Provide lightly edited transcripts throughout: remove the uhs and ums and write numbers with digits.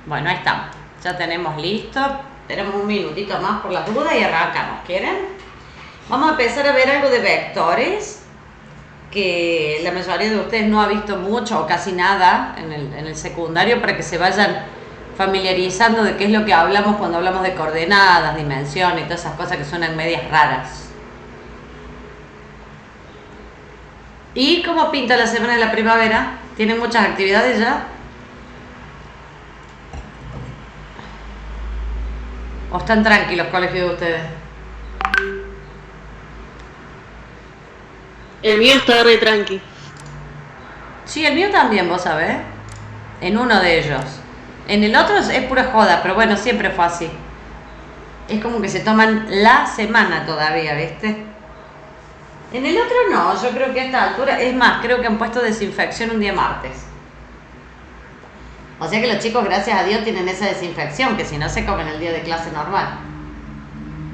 Bueno, ahí estamos. Ya tenemos listo. Tenemos un minutito más por las dudas y arrancamos. ¿Quieren? Vamos a empezar a ver algo de vectores, que la mayoría de ustedes no ha visto mucho o casi nada en el secundario, para que se vayan familiarizando de qué es lo que hablamos cuando hablamos de coordenadas, dimensiones y todas esas cosas que suenan medias raras. ¿Y cómo pinta la semana de la primavera? ¿Tienen muchas actividades ya? ¿O están tranquilos colegios de ustedes? El mío está re tranqui. Sí, el mío también, vos sabés. En uno de ellos. En el otro es pura joda, pero bueno, siempre fue así. Es como que se toman la semana todavía, ¿viste? En el otro no, yo creo que a esta altura, es más, creo que han puesto desinfección un día martes. O sea que los chicos, gracias a Dios, tienen esa desinfección, que si no se comen el día de clase normal.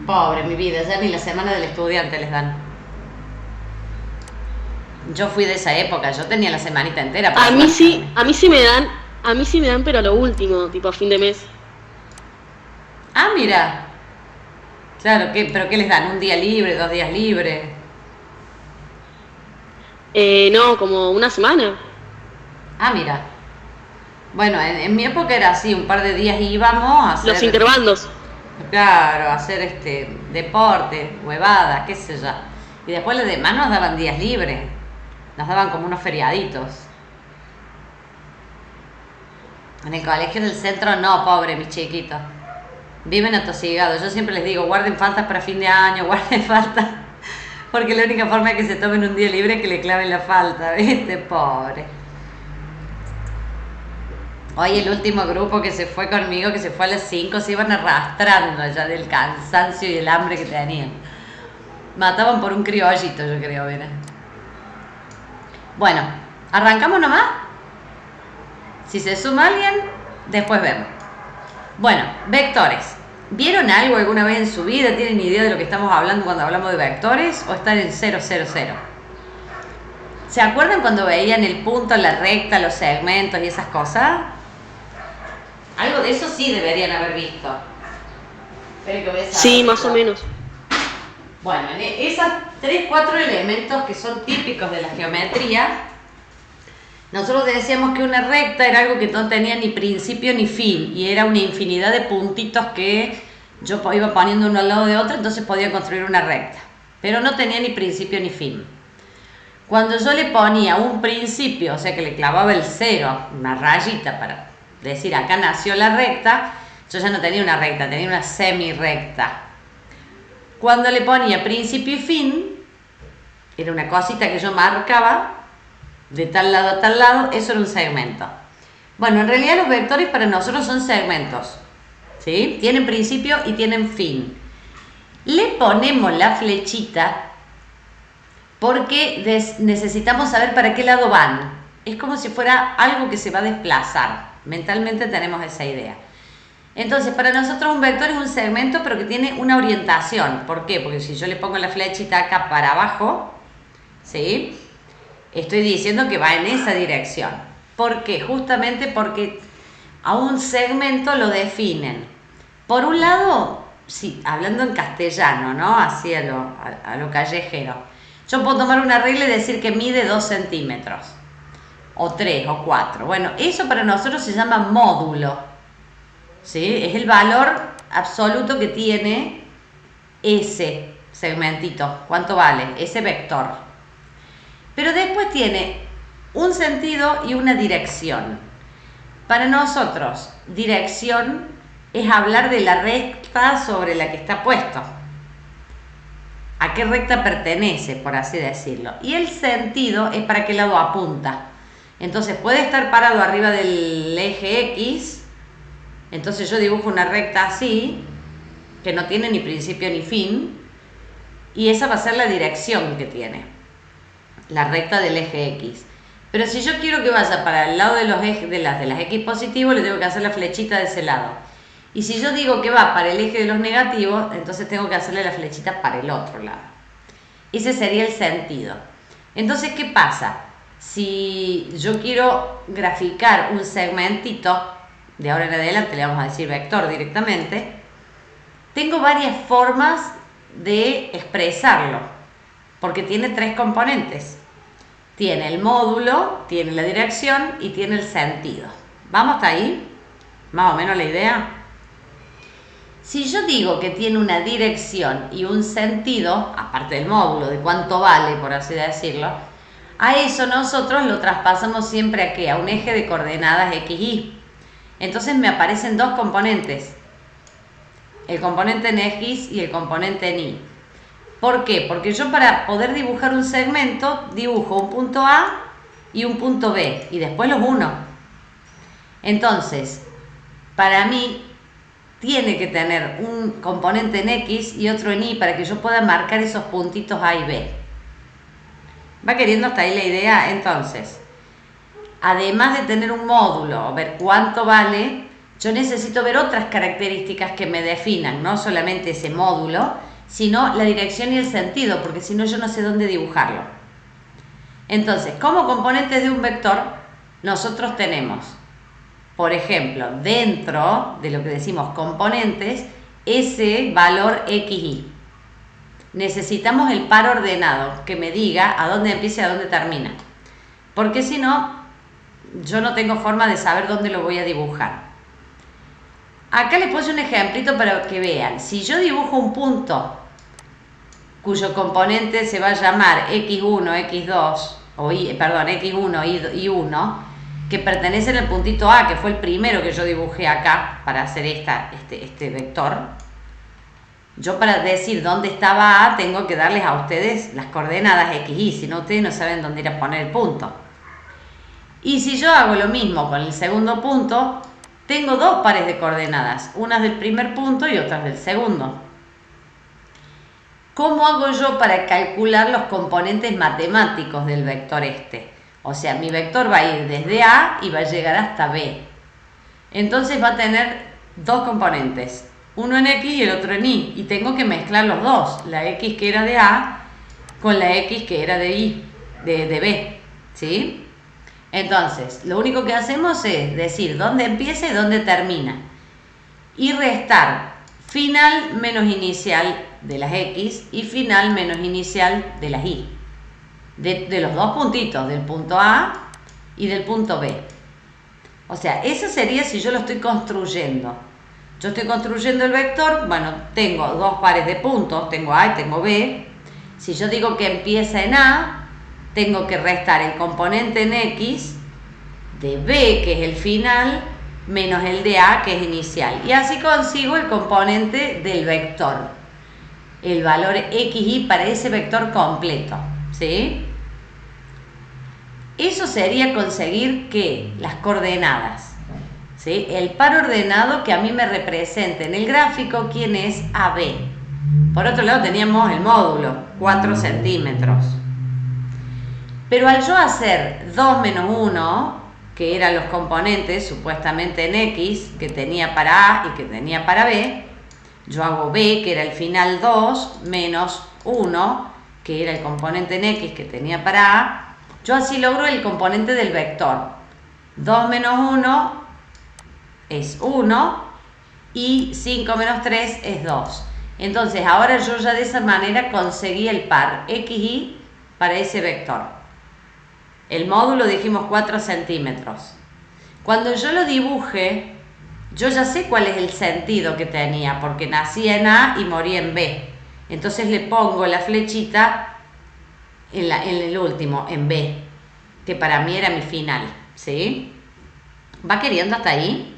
Pobre mi vida, ya ni la semana del estudiante les dan. Yo fui de esa época, yo tenía la semanita entera para A mí sí, aguantarme. a mí sí me dan, pero a lo último, tipo a fin de mes. Ah, mira. Claro, ¿pero qué les dan? ¿Un día libre, 2 días libres? No, como una semana. Ah, mira. Bueno, en mi época era así, un par de días íbamos a Los hacer, interbandos. claro, a hacer deporte, huevadas, qué sé yo. Y después los demás nos daban días libres. Nos daban como unos feriaditos. En el colegio del centro no, pobre mis chiquitos. Viven atosigados. Yo siempre les digo, guarden faltas para fin de año, guarden faltas. Porque la única forma de que se tomen un día libre es que le claven la falta, ¿viste? Pobre. Hoy el último grupo que se fue conmigo, que se fue a las 5, se iban arrastrando ya del cansancio y el hambre que tenían. Mataban por un criollito, yo creo, ¿verdad? Bueno, ¿arrancamos nomás? Si se suma alguien, después vemos. Bueno, vectores. ¿Vieron algo alguna vez en su vida? ¿Tienen idea de lo que estamos hablando cuando hablamos de vectores? ¿O están en 000? ¿Se acuerdan cuando veían el punto, la recta, los segmentos y esas cosas? Algo de eso sí deberían haber visto. Espero que voy a Sí, saber. más o menos. Bueno, en esos 3, 4 elementos que son típicos de la geometría, nosotros decíamos que una recta era algo que no tenía ni principio ni fin, y era una infinidad de puntitos que yo iba poniendo uno al lado de otro, entonces podía construir una recta, pero no tenía ni principio ni fin. Cuando yo le ponía un principio, o sea que le clavaba el 0, una rayita para decir acá nació la recta, yo ya no tenía una recta, tenía una semi-recta. Cuando le ponía principio y fin, era una cosita que yo marcaba de tal lado a tal lado, eso era un segmento. Bueno, en realidad los vectores para nosotros son segmentos, ¿sí? Tienen principio y tienen fin. Le ponemos la flechita porque necesitamos saber para qué lado van. Es como si fuera algo que se va a desplazar. Mentalmente tenemos esa idea. Entonces, para nosotros un vector es un segmento, pero que tiene una orientación. ¿Por qué? Porque si yo le pongo la flechita acá para abajo, ¿sí? Estoy diciendo que va en esa dirección. ¿Por qué? Justamente porque a un segmento lo definen. Por un lado, sí, hablando en castellano, ¿no? Así a lo callejero. Yo puedo tomar una regla y decir que mide 2 centímetros. O 3 o 4. Bueno, eso para nosotros se llama módulo. ¿Sí? Es el valor absoluto que tiene ese segmentito. ¿Cuánto vale? Ese vector. Pero después tiene un sentido y una dirección. Para nosotros, dirección es hablar de la recta sobre la que está puesto. ¿A qué recta pertenece, por así decirlo? Y el sentido es para qué lado apunta. Entonces puede estar parado arriba del eje X. Entonces yo dibujo una recta así, que no tiene ni principio ni fin. Y esa va a ser la dirección que tiene. La recta del eje X. Pero si yo quiero que vaya para el lado de los ejes de las X positivos, le tengo que hacer la flechita de ese lado. Y si yo digo que va para el eje de los negativos, entonces tengo que hacerle la flechita para el otro lado. Ese sería el sentido. Entonces, ¿qué pasa? Si yo quiero graficar un segmentito de ahora en adelante le vamos a decir vector directamente, tengo varias formas de expresarlo, porque tiene 3 componentes. Tiene el módulo, tiene la dirección y tiene el sentido. ¿Vamos hasta ahí? Más o menos la idea. Si yo digo que tiene una dirección y un sentido, aparte del módulo, de cuánto vale, por así decirlo, a eso nosotros lo traspasamos siempre ¿a qué? A un eje de coordenadas x, y. Entonces me aparecen 2 componentes, el componente en x y el componente en y. ¿Por qué? Porque yo para poder dibujar un segmento dibujo un punto A y un punto B y después los uno. Entonces, para mí tiene que tener un componente en x y otro en y para que yo pueda marcar esos puntitos A y B. ¿Va queriendo hasta ahí la idea? Entonces, además de tener un módulo, ver cuánto vale, yo necesito ver otras características que me definan, no solamente ese módulo, sino la dirección y el sentido, porque si no yo no sé dónde dibujarlo. Entonces, como componentes de un vector, nosotros tenemos, por ejemplo, dentro de lo que decimos componentes, ese valor xy. Necesitamos el par ordenado que me diga a dónde empieza y a dónde termina, porque si no, yo no tengo forma de saber dónde lo voy a dibujar. Acá les puse un ejemplito para que vean. Si yo dibujo un punto cuyo componente se va a llamar x1, x2, x1 y 1, que pertenecen al puntito A, que fue el primero que yo dibujé acá para hacer este vector. Yo para decir dónde estaba A tengo que darles a ustedes las coordenadas x, y, si no ustedes no saben dónde ir a poner el punto. Y si yo hago lo mismo con el segundo punto, tengo 2 pares de coordenadas, unas del primer punto y otras del segundo. ¿Cómo hago yo para calcular los componentes matemáticos del vector este? O sea, mi vector va a ir desde A y va a llegar hasta B. Entonces va a tener 2 componentes, uno en X y el otro en Y. Y tengo que mezclar los dos, la X que era de A con la X que era de Y, de B. ¿Sí? Entonces, lo único que hacemos es decir dónde empieza y dónde termina. Y restar final menos inicial de las X y final menos inicial de las Y. De los 2 puntitos, del punto A y del punto B. O sea, eso sería si yo lo estoy construyendo. Yo estoy construyendo el vector, bueno, tengo 2 pares de puntos, tengo A y tengo B. Si yo digo que empieza en A, tengo que restar el componente en X de B, que es el final, menos el de A, que es inicial. Y así consigo el componente del vector, el valor xy para ese vector completo. ¿Sí? Eso sería conseguir que las coordenadas, ¿sí? El par ordenado que a mí me represente en el gráfico quién es AB. Por otro lado teníamos el módulo, 4 centímetros. Pero al yo hacer 2 menos 1, que eran los componentes supuestamente en X, que tenía para A y que tenía para B, yo hago B, que era el final 2, menos 1, que era el componente en X que tenía para A, yo así logro el componente del vector. 2 menos 1 es 1 y 5 menos 3 es 2. Entonces ahora yo ya de esa manera conseguí el par xy para ese vector. El módulo dijimos 4 centímetros. Cuando yo lo dibuje, yo ya sé cuál es el sentido que tenía, porque nací en A y morí en B. Entonces le pongo la flechita en el último, en B, que para mí era mi final. ¿Sí? ¿Va queriendo hasta ahí?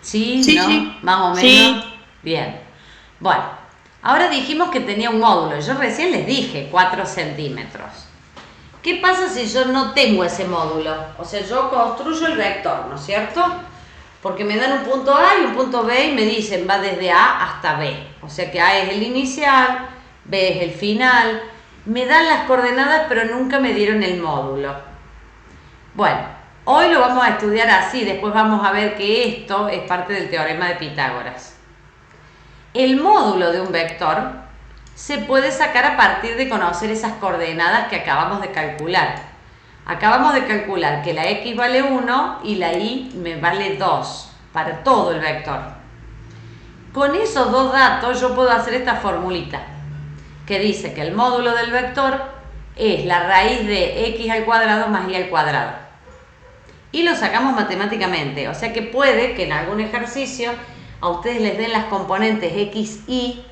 ¿Sí? Sí, ¿No? sí. ¿Más o menos? Sí. Bien. Bueno, ahora dijimos que tenía un módulo. Yo recién les dije 4 centímetros. ¿Qué pasa si yo no tengo ese módulo? O sea, yo construyo el vector, ¿no es cierto? Porque me dan un punto A y un punto B y me dicen va desde A hasta B. O sea que A es el inicial, B es el final. Me dan las coordenadas pero nunca me dieron el módulo. Bueno, hoy lo vamos a estudiar así, después vamos a ver que esto es parte del teorema de Pitágoras. El módulo de un vector se puede sacar a partir de conocer esas coordenadas que acabamos de calcular. Acabamos de calcular que la x vale 1 y la y me vale 2 para todo el vector. Con esos dos datos yo puedo hacer esta formulita que dice que el módulo del vector es la raíz de x al cuadrado más y al cuadrado. Y lo sacamos matemáticamente, o sea que puede que en algún ejercicio a ustedes les den las componentes x, y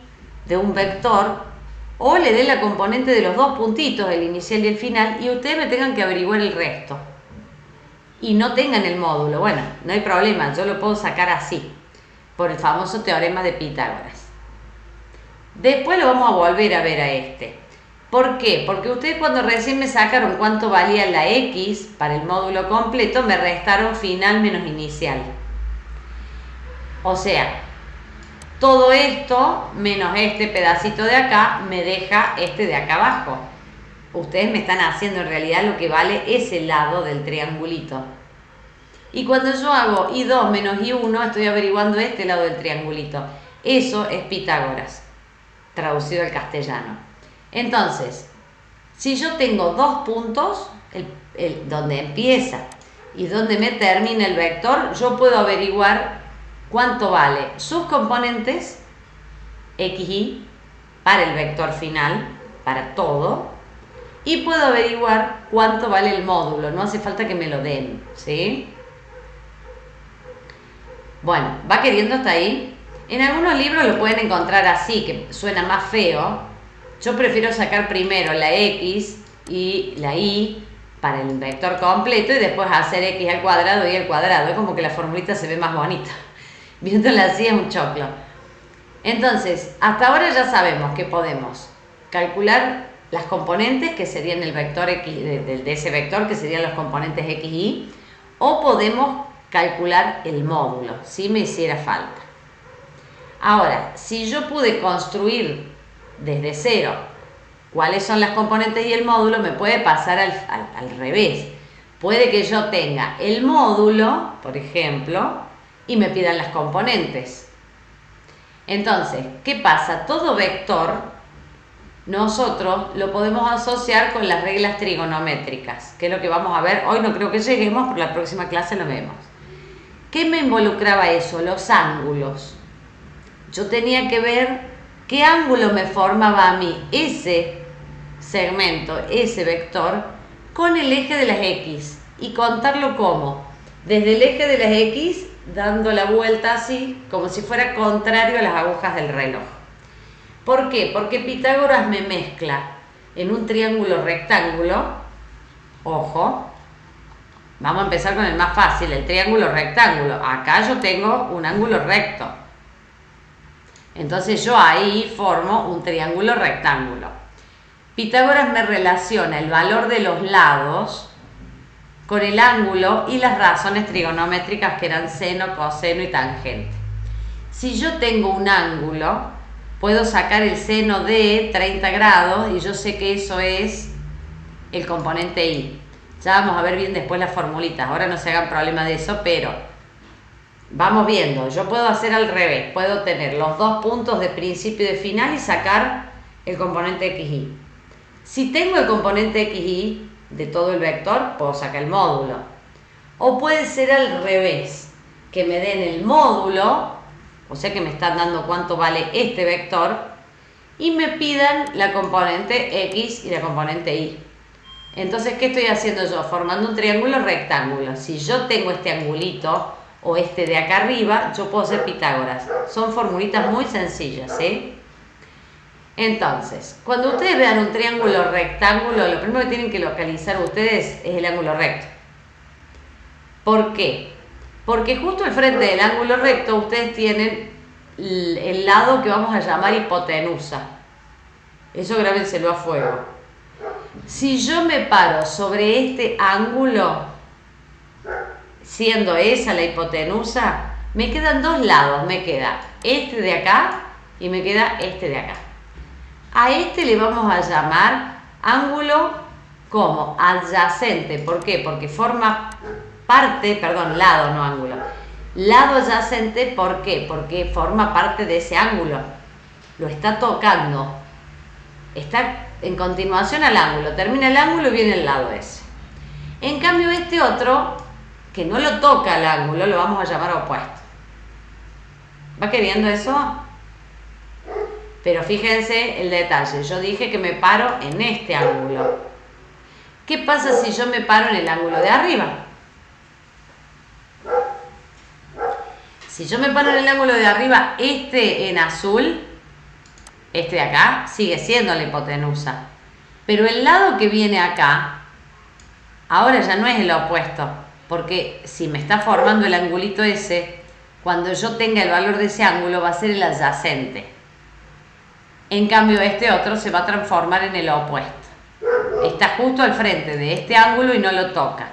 de un vector, o le den la componente de los dos puntitos, el inicial y el final, y ustedes me tengan que averiguar el resto. Y no tengan el módulo. Bueno, no hay problema, yo lo puedo sacar así, por el famoso teorema de Pitágoras. Después lo vamos a volver a ver a este. ¿Por qué? Porque ustedes cuando recién me sacaron cuánto valía la x para el módulo completo, me restaron final menos inicial. O sea, todo esto menos este pedacito de acá me deja este de acá abajo. Ustedes me están haciendo en realidad lo que vale ese lado del triangulito. Y cuando yo hago i2 menos i1, estoy averiguando este lado del triangulito. Eso es Pitágoras, traducido al castellano. Entonces, si yo tengo dos puntos, donde empieza y donde me termina el vector, yo puedo averiguar cuánto vale sus componentes, x, y, para el vector final, para todo, y puedo averiguar cuánto vale el módulo, no hace falta que me lo den, ¿sí? Bueno, ¿va queriendo hasta ahí? En algunos libros lo pueden encontrar así, que suena más feo. Yo prefiero sacar primero la x y la y para el vector completo y después hacer x al cuadrado y al cuadrado. Es como que la formulita se ve más bonita. Viéndola así es un choclo. Entonces, hasta ahora ya sabemos que podemos calcular las componentes, que serían el vector x, de ese vector, que serían los componentes x y y, o podemos calcular el módulo, si me hiciera falta. Ahora, si yo pude construir desde cero cuáles son las componentes y el módulo, me puede pasar al revés. Puede que yo tenga el módulo, por ejemplo, y me pidan las componentes. Entonces, ¿qué pasa? Todo vector nosotros lo podemos asociar con las reglas trigonométricas, que es lo que vamos a ver. Hoy no creo que lleguemos, pero la próxima clase lo vemos. ¿Qué me involucraba eso? Los ángulos. Yo tenía que ver qué ángulo me formaba a mí ese segmento, ese vector, con el eje de las x y contarlo como desde el eje de las x dando la vuelta así, como si fuera contrario a las agujas del reloj. ¿Por qué? Porque Pitágoras me mezcla en un triángulo rectángulo. Ojo, vamos a empezar con el más fácil, el triángulo rectángulo. Acá yo tengo un ángulo recto, entonces yo ahí formo un triángulo rectángulo. Pitágoras me relaciona el valor de los lados con el ángulo y las razones trigonométricas que eran seno, coseno y tangente. Si yo tengo un ángulo, puedo sacar el seno de 30 grados y yo sé que eso es el componente y. Ya vamos a ver bien después las formulitas, ahora no se hagan problema de eso, pero vamos viendo. Yo puedo hacer al revés, puedo tener los dos puntos de principio y de final y sacar el componente xy. Si tengo el componente xy de todo el vector, puedo sacar el módulo. O puede ser al revés, que me den el módulo, o sea que me están dando cuánto vale este vector, y me pidan la componente x y la componente y. Entonces, ¿qué estoy haciendo yo? Formando un triángulo rectángulo. Si yo tengo este angulito o este de acá arriba, yo puedo hacer Pitágoras. Son formulitas muy sencillas, ¿sí? Entonces, cuando ustedes vean un triángulo rectángulo, lo primero que tienen que localizar ustedes es el ángulo recto. ¿Por qué? Porque justo al frente del ángulo recto ustedes tienen el lado que vamos a llamar hipotenusa. Eso grábenselo a fuego. Si yo me paro sobre este ángulo, siendo esa la hipotenusa, me quedan dos lados. Me queda este de acá y me queda este de acá. A este le vamos a llamar ángulo como adyacente. ¿Por qué? Porque forma parte, perdón, lado, no ángulo. Lado adyacente, ¿por qué? Porque forma parte de ese ángulo. Lo está tocando. Está en continuación al ángulo. Termina el ángulo y viene el lado ese. En cambio este otro, que no lo toca el ángulo, lo vamos a llamar opuesto. ¿Va queriendo eso? Pero fíjense el detalle, yo dije que me paro en este ángulo. ¿Qué pasa si yo me paro en el ángulo de arriba? Si yo me paro en el ángulo de arriba, este en azul, este de acá, sigue siendo la hipotenusa. Pero el lado que viene acá, ahora ya no es el opuesto, porque si me está formando el angulito ese, cuando yo tenga el valor de ese ángulo va a ser el adyacente. En cambio este otro se va a transformar en el opuesto. Está justo al frente de este ángulo y no lo toca.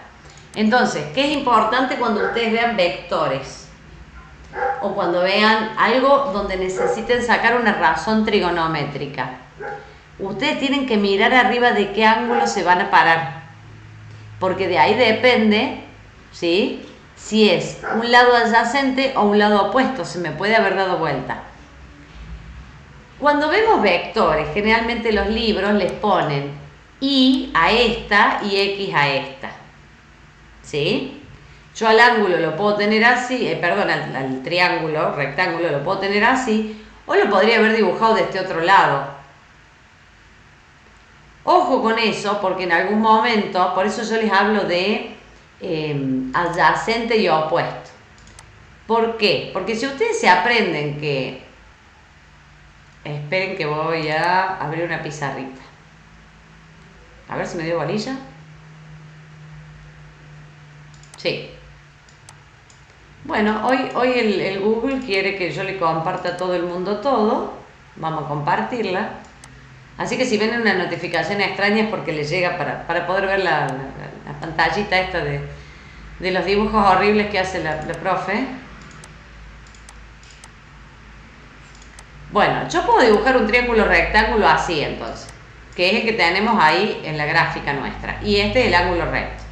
Entonces, ¿qué es importante cuando ustedes vean vectores? O cuando vean algo donde necesiten sacar una razón trigonométrica. Ustedes tienen que mirar arriba de qué ángulo se van a parar. Porque de ahí depende, ¿sí?, si es un lado adyacente o un lado opuesto. Se me puede haber dado vuelta. Cuando vemos vectores, generalmente los libros les ponen Y a esta y X a esta. ¿Sí? Yo al ángulo lo puedo tener así, perdón, al triángulo, rectángulo lo puedo tener así, o lo podría haber dibujado de este otro lado. Ojo con eso, porque en algún momento, por eso yo les hablo de adyacente y opuesto. ¿Por qué? Porque si ustedes se aprenden que... Esperen que voy a abrir una pizarrita. A ver si me dio bolilla. Sí. Bueno, hoy el Google quiere que yo le comparta a todo el mundo todo. Vamos a compartirla. Así que si ven una notificación extraña es porque les llega para poder ver la pantallita esta de los dibujos horribles que hace la profe. Bueno, yo puedo dibujar un triángulo rectángulo así entonces, que es el que tenemos ahí en la gráfica nuestra. Y este es el ángulo recto.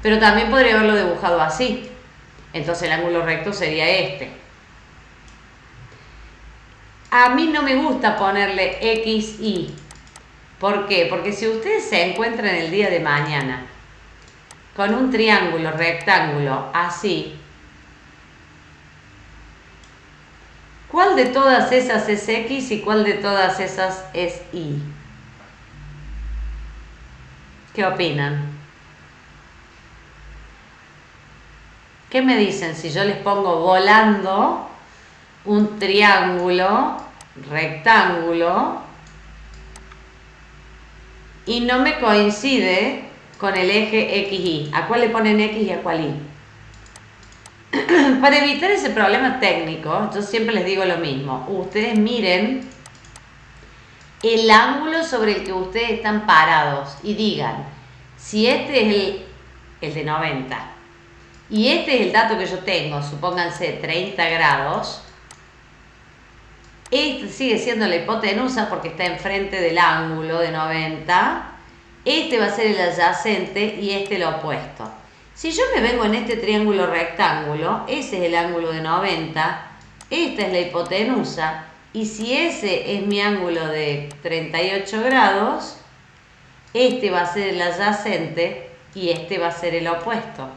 Pero también podría haberlo dibujado así. Entonces el ángulo recto sería este. A mí no me gusta ponerle X, Y. ¿Por qué? Porque si ustedes se encuentran el día de mañana con un triángulo rectángulo así, ¿cuál de todas esas es X y cuál de todas esas es Y? ¿Qué opinan? ¿Qué me dicen si yo les pongo volando un triángulo rectángulo y no me coincide con el eje XY? ¿A cuál le ponen X y a cuál Y? Para evitar ese problema técnico, yo siempre les digo lo mismo. Ustedes miren el ángulo sobre el que ustedes están parados y digan, si este es el de 90 y este es el dato que yo tengo, supónganse 30 grados, este sigue siendo la hipotenusa porque está enfrente del ángulo de 90, este va a ser el adyacente y este el opuesto. Si yo me vengo en este triángulo rectángulo, ese es el ángulo de 90, esta es la hipotenusa, y si ese es mi ángulo de 38 grados, este va a ser el adyacente y este va a ser el opuesto.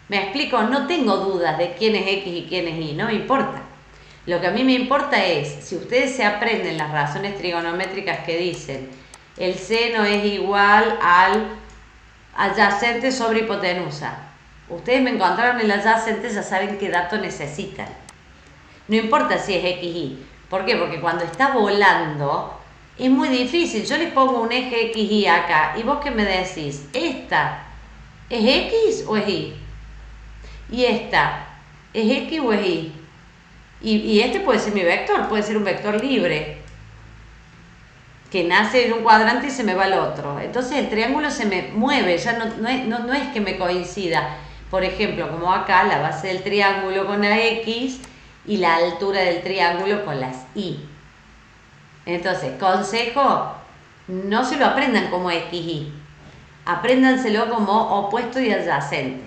¿Me explico? No tengo dudas de quién es X y quién es Y, no me importa. Lo que a mí me importa es, si ustedes se aprenden las razones trigonométricas que dicen, el seno es igual al adyacente sobre hipotenusa. Ustedes me encontraron el adyacente, ya saben qué dato necesitan. No importa si es X, Y. ¿Por qué? Porque cuando está volando es muy difícil. Yo les pongo un eje X, Y acá y vos qué me decís, ¿esta es X o es Y? ¿Y esta es X o es Y? Y este puede ser mi vector, puede ser un vector libre que nace en un cuadrante y se me va al otro. Entonces el triángulo se me mueve, ya no es que me coincida. Por ejemplo, como acá, la base del triángulo con la X y la altura del triángulo con las Y. Entonces, consejo, no se lo aprendan como X, Y. Apréndanselo como opuesto y adyacente.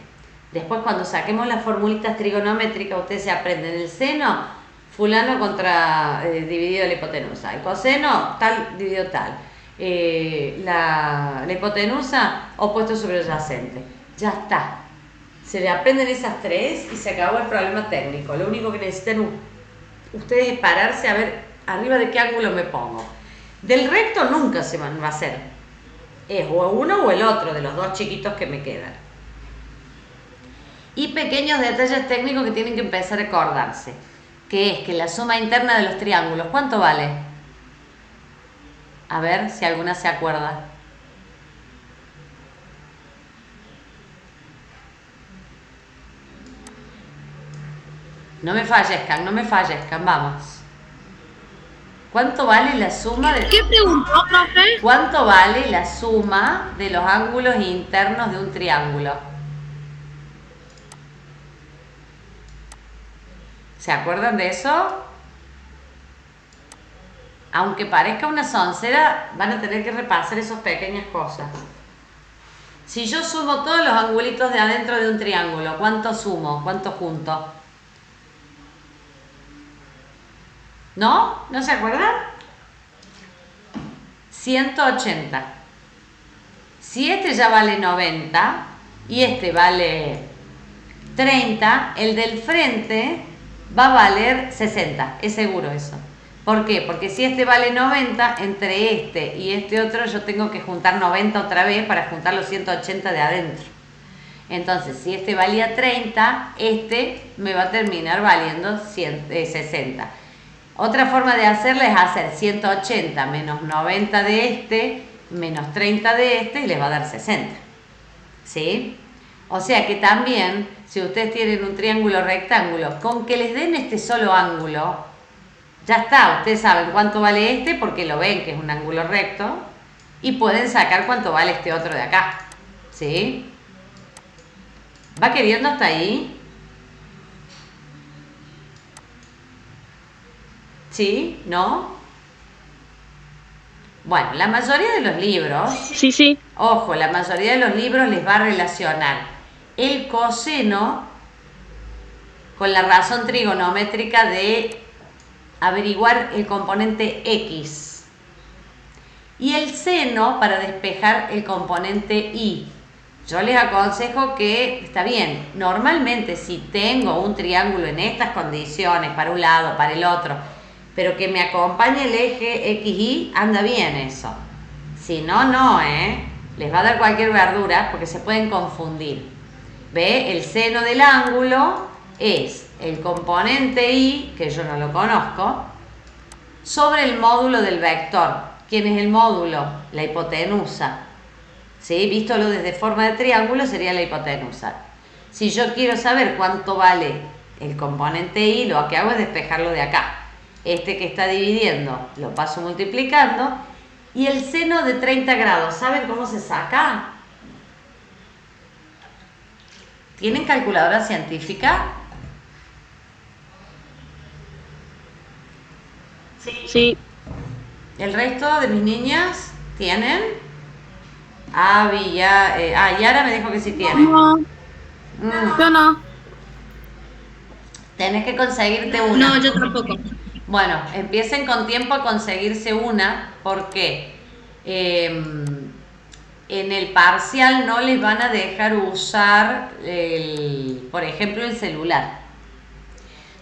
Después, cuando saquemos las formulitas trigonométricas, ustedes se aprenden el seno, fulano contra dividido la hipotenusa, el coseno tal dividido tal, la hipotenusa opuesto sobre adyacente. Ya está. Se le aprenden esas tres y se acabó el problema técnico. Lo único que necesitan ustedes es pararse a ver arriba de qué ángulo me pongo. Del recto nunca se va a hacer. Es o uno o el otro de los dos chiquitos que me quedan. Y pequeños detalles técnicos que tienen que empezar a acordarse. Que es que la suma interna de los triángulos, ¿cuánto vale? A ver si alguna se acuerda. No me fallezcan, vamos. ¿Cuánto vale la suma de... ¿Qué preguntó, profe? ¿Cuánto vale la suma de los ángulos internos de un triángulo? ¿Se acuerdan de eso? Aunque parezca una soncera, van a tener que repasar esas pequeñas cosas. Si yo sumo todos los angulitos de adentro de un triángulo, ¿cuánto sumo? ¿Cuánto junto? ¿No? ¿No se acuerdan? 180. Si este ya vale 90 y este vale 30, el del frente va a valer 60. Es seguro eso. ¿Por qué? Porque si este vale 90, entre este y este otro yo tengo que juntar 90 otra vez para juntar los 180 de adentro. Entonces, si este valía 30, este me va a terminar valiendo 60. Otra forma de hacerla es hacer 180 menos 90 de este, menos 30 de este y les va a dar 60. ¿Sí? O sea que también, si ustedes tienen un triángulo rectángulo, con que les den este solo ángulo, ya está, ustedes saben cuánto vale este porque lo ven que es un ángulo recto y pueden sacar cuánto vale este otro de acá. ¿Sí? ¿Va queriendo hasta ahí? ¿Sí? ¿No? Bueno, la mayoría de los libros, Sí. ojo, la mayoría de los libros les va a relacionar el coseno con la razón trigonométrica de averiguar el componente X y el seno para despejar el componente Y. Yo les aconsejo que, está bien, normalmente si tengo un triángulo en estas condiciones, para un lado, para el otro, pero que me acompañe el eje XY, anda bien eso. Si no, no, les va a dar cualquier verdura porque se pueden confundir. ¿Ve? El seno del ángulo es el componente Y, que yo no lo conozco, sobre el módulo del vector. ¿Quién es el módulo? La hipotenusa. ¿Sí? Vístolo desde forma de triángulo sería la hipotenusa. Si yo quiero saber cuánto vale el componente Y, lo que hago es despejarlo de acá. Este que está dividiendo lo paso multiplicando. Y el seno de 30 grados, ¿saben cómo se saca? ¿Tienen calculadora científica? Sí. ¿El resto de mis niñas tienen? Yara me dijo que sí tiene. No, yo no. Tenés que conseguirte una. No, yo tampoco. Bueno, empiecen con tiempo a conseguirse una porque en el parcial no les van a dejar usar, por ejemplo, el celular.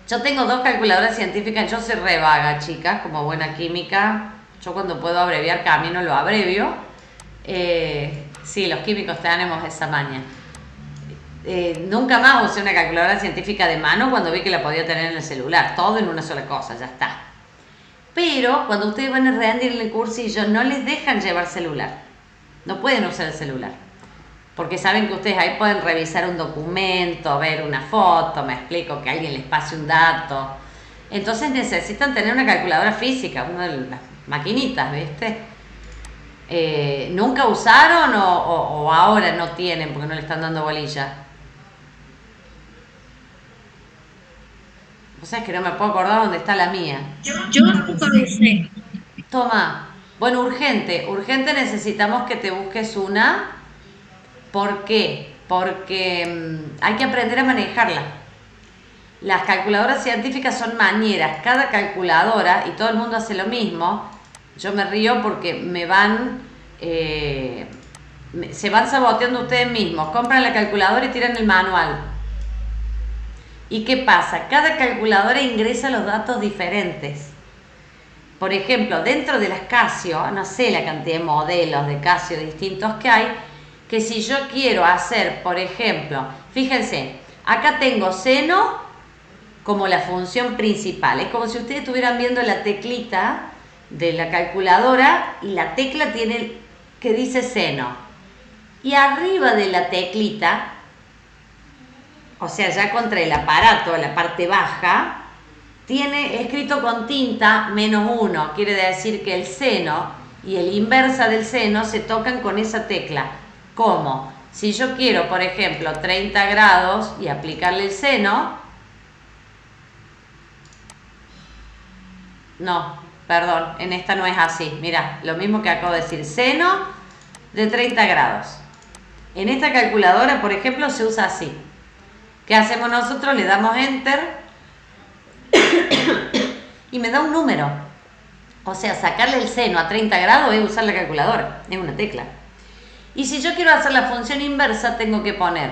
Yo tengo 2 calculadoras científicas, yo soy re vaga, chicas, como buena química. Yo cuando puedo abreviar camino lo abrevio. Sí, los químicos tenemos esa maña. Nunca más usé una calculadora científica de mano cuando vi que la podía tener en el celular, todo en una sola cosa, ya está. Pero cuando ustedes van a rendir el cursillo no les dejan llevar celular, no pueden usar el celular, porque saben que ustedes ahí pueden revisar un documento, ver una foto, me explico, que alguien les pase un dato. Entonces necesitan tener una calculadora física, una de las maquinitas, ¿viste? ¿Nunca usaron o ahora no tienen porque no le están dando bolilla? O sea, es que no me puedo acordar dónde está la mía. Yo nunca lo usé. Toma. Bueno, urgente necesitamos que te busques una. ¿Por qué? Porque hay que aprender a manejarla. Las calculadoras científicas son mañeras. Cada calculadora, y todo el mundo hace lo mismo, Yo me río porque se van saboteando ustedes mismos. Compran la calculadora y tiran el manual. ¿Y qué pasa? Cada calculadora ingresa los datos diferentes. Por ejemplo, dentro de las Casio, no sé la cantidad de modelos de Casio distintos que hay, que si yo quiero hacer, por ejemplo, fíjense, acá tengo seno como la función principal. Es como si ustedes estuvieran viendo la teclita de la calculadora y la tecla tiene que dice seno. Y arriba de la teclita, o sea, ya contra el aparato, la parte baja, tiene escrito con tinta -1. Quiere decir que el seno y el inversa del seno se tocan con esa tecla. ¿Cómo? Si yo quiero, por ejemplo, 30 grados y aplicarle el seno, no, perdón, en esta no es así. Mira, lo mismo que acabo de decir, seno de 30 grados. En esta calculadora, por ejemplo, se usa así. ¿Qué hacemos nosotros? Le damos enter y me da un número. O sea, sacarle el seno a 30 grados es usar la calculadora, es una tecla. Y si yo quiero hacer la función inversa, tengo que poner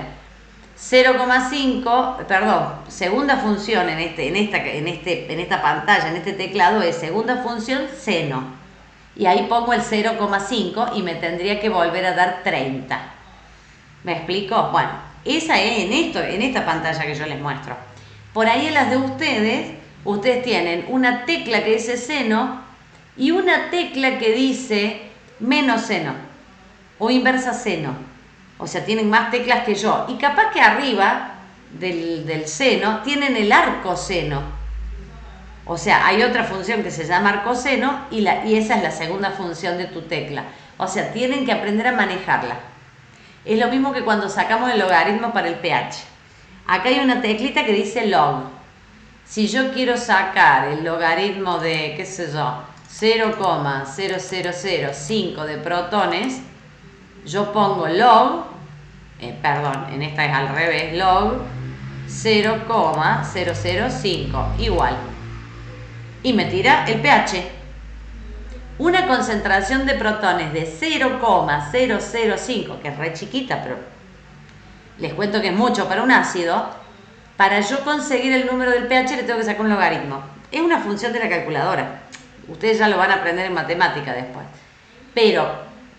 0,5, perdón, segunda función en esta pantalla, en este teclado es segunda función seno. Y ahí pongo el 0,5 y me tendría que volver a dar 30. ¿Me explico? Bueno, esa es en esta pantalla que yo les muestro. Por ahí en las de ustedes tienen una tecla que dice seno y una tecla que dice menos seno o inversa seno. O sea, tienen más teclas que yo. Y capaz que arriba del seno tienen el arco seno. O sea, hay otra función que se llama arco seno y esa es la segunda función de tu tecla. O sea, tienen que aprender a manejarla. Es lo mismo que cuando sacamos el logaritmo para el pH. Acá hay una teclita que dice log. Si yo quiero sacar el logaritmo de, qué sé yo, 0,0005 de protones, yo pongo log, perdón, en esta es al revés, log 0,005 igual. Y me tira el pH. Una concentración de protones de 0,005, que es re chiquita, pero les cuento que es mucho para un ácido. Para yo conseguir el número del pH le tengo que sacar un logaritmo. Es una función de la calculadora. Ustedes ya lo van a aprender en matemática después. Pero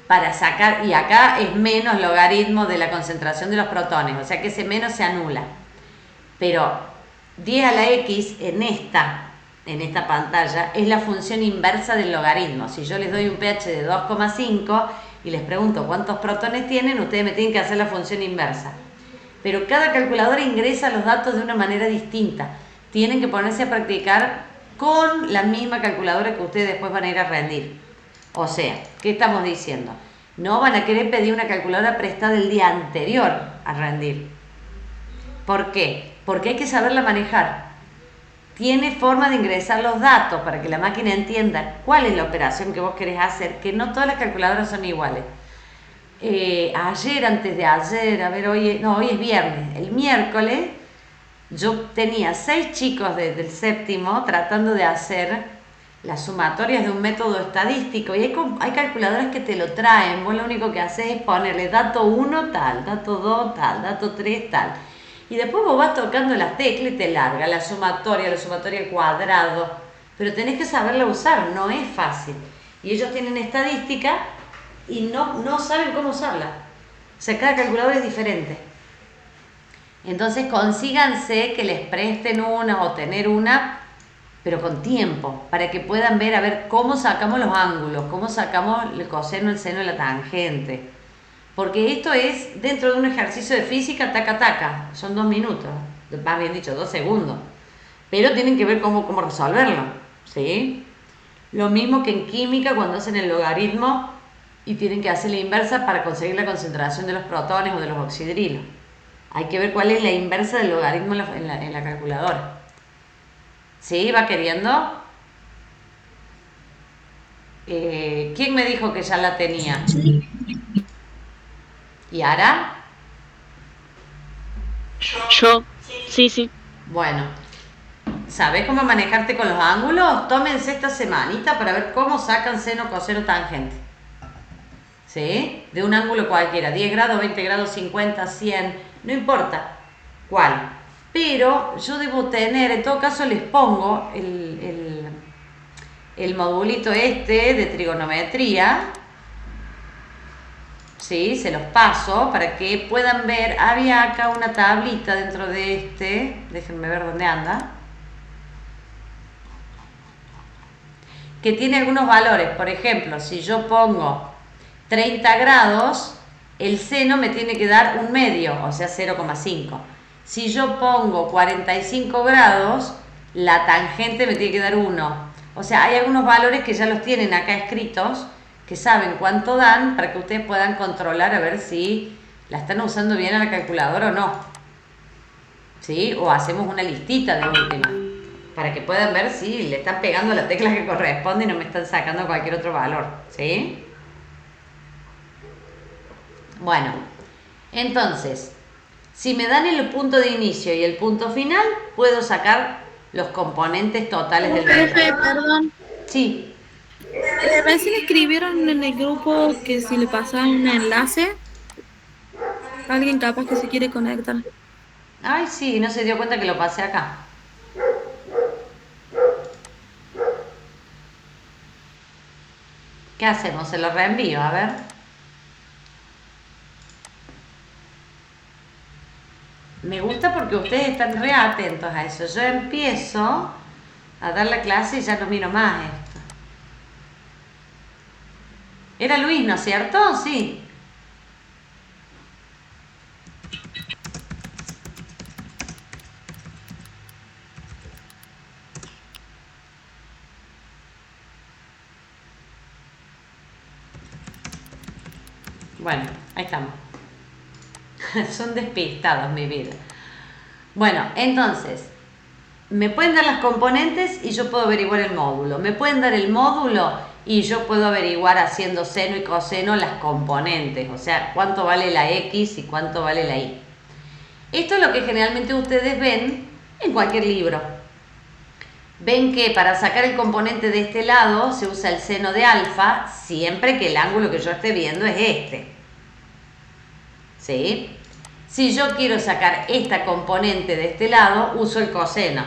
para sacar, y acá es menos logaritmo de la concentración de los protones, o sea que ese menos se anula. Pero 10 a la x en esta pantalla es la función inversa del logaritmo. Si yo les doy un pH de 2,5 y les pregunto cuántos protones tienen, ustedes me tienen que hacer la función inversa. Pero cada calculadora ingresa los datos de una manera distinta. Tienen que ponerse a practicar con la misma calculadora que ustedes después van a ir a rendir. O sea, ¿qué estamos diciendo? No van a querer pedir una calculadora prestada el día anterior a rendir. ¿Por qué? Porque hay que saberla manejar. Tiene forma de ingresar los datos para que la máquina entienda cuál es la operación que vos querés hacer, que no todas las calculadoras son iguales. Antes de ayer, a ver, hoy es viernes. El miércoles yo tenía 6 chicos del séptimo tratando de hacer las sumatorias de un método estadístico y hay calculadoras que te lo traen. Vos lo único que haces es ponerle dato 1 tal, dato 2 tal, dato 3 tal. Y después vos vas tocando las teclas y te larga la sumatoria al cuadrado. Pero tenés que saberla usar, no es fácil. Y ellos tienen estadística y no saben cómo usarla. O sea, cada calculadora es diferente. Entonces consíganse que les presten una o tener una, pero con tiempo, para que puedan ver, a ver cómo sacamos los ángulos, cómo sacamos el coseno, el seno y la tangente. Porque esto es dentro de un ejercicio de física, taca, taca. Son 2 minutos, más bien dicho, 2 segundos. Pero tienen que ver cómo resolverlo, ¿sí? Lo mismo que en química cuando hacen el logaritmo y tienen que hacer la inversa para conseguir la concentración de los protones o de los oxidrilos. Hay que ver cuál es la inversa del logaritmo en la calculadora. ¿Sí? ¿Va queriendo? ¿Quién me dijo que ya la tenía? ¿Y Ara? Yo. Sí. Bueno. ¿Sabés cómo manejarte con los ángulos? Tómense esta semanita para ver cómo sacan seno, coseno, tangente. ¿Sí? De un ángulo cualquiera, 10 grados, 20 grados, 50, 100, no importa cuál. Pero yo debo tener, en todo caso les pongo el modulito este de trigonometría. Sí, se los paso para que puedan ver. Había acá una tablita dentro de este, déjenme ver dónde anda, que tiene algunos valores. Por ejemplo, si yo pongo 30 grados, el seno me tiene que dar un medio, o sea 0,5. Si yo pongo 45 grados, la tangente me tiene que dar 1. O sea, hay algunos valores que ya los tienen acá escritos, que saben cuánto dan, para que ustedes puedan controlar a ver si la están usando bien a la calculadora o no. ¿Sí? O hacemos una listita de última, para que puedan ver si le están pegando la tecla que corresponde y no me están sacando cualquier otro valor. ¿Sí? Bueno, entonces, si me dan el punto de inicio y el punto final, puedo sacar los componentes totales del vector. Profe, perdón. Sí. Recién escribieron en el grupo que si le pasaban un enlace, alguien capaz que se quiere conectar. Ay, sí, no se dio cuenta que lo pasé acá. ¿Qué hacemos? Se lo reenvío, a ver. Me gusta porque ustedes están re atentos a eso. Yo empiezo a dar la clase y ya no miro más esto. Era Luis, ¿no es cierto? Sí. Bueno, ahí estamos. Son despistados, mi vida. Bueno, entonces, me pueden dar las componentes y yo puedo averiguar el módulo. Me pueden dar el módulo y yo puedo averiguar haciendo seno y coseno las componentes. O sea, cuánto vale la X y cuánto vale la Y. Esto es lo que generalmente ustedes ven en cualquier libro. Ven que para sacar el componente de este lado se usa el seno de alfa, siempre que el ángulo que yo esté viendo es este. ¿Sí? Si yo quiero sacar esta componente de este lado, uso el coseno.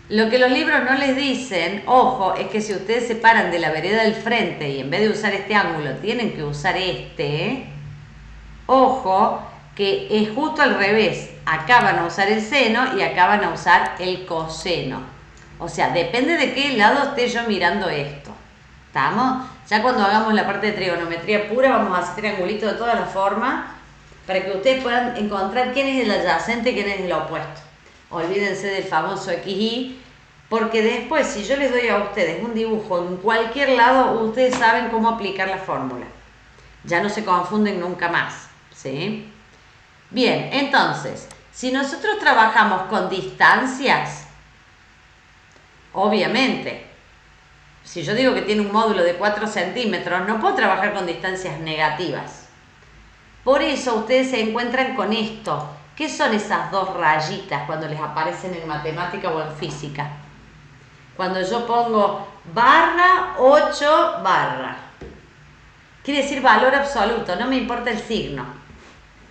Lo que los libros no les dicen, ojo, es que si ustedes se paran de la vereda del frente y en vez de usar este ángulo tienen que usar este, ojo, que es justo al revés. Acá van a usar el seno y acá van a usar el coseno. O sea, depende de qué lado esté yo mirando esto. ¿Estamos? Ya cuando hagamos la parte de trigonometría pura vamos a hacer triangulitos de todas las formas para que ustedes puedan encontrar quién es el adyacente y quién es el opuesto. Olvídense del famoso XY, porque después si yo les doy a ustedes un dibujo en cualquier lado, ustedes saben cómo aplicar la fórmula. Ya no se confunden nunca más, ¿sí? Bien, entonces, si nosotros trabajamos con distancias, obviamente, si yo digo que tiene un módulo de 4 centímetros, no puedo trabajar con distancias negativas. Por eso ustedes se encuentran con esto. ¿Qué son esas dos rayitas cuando les aparecen en matemática o en física? Cuando yo pongo barra, 8 barra. Quiere decir valor absoluto, no me importa el signo.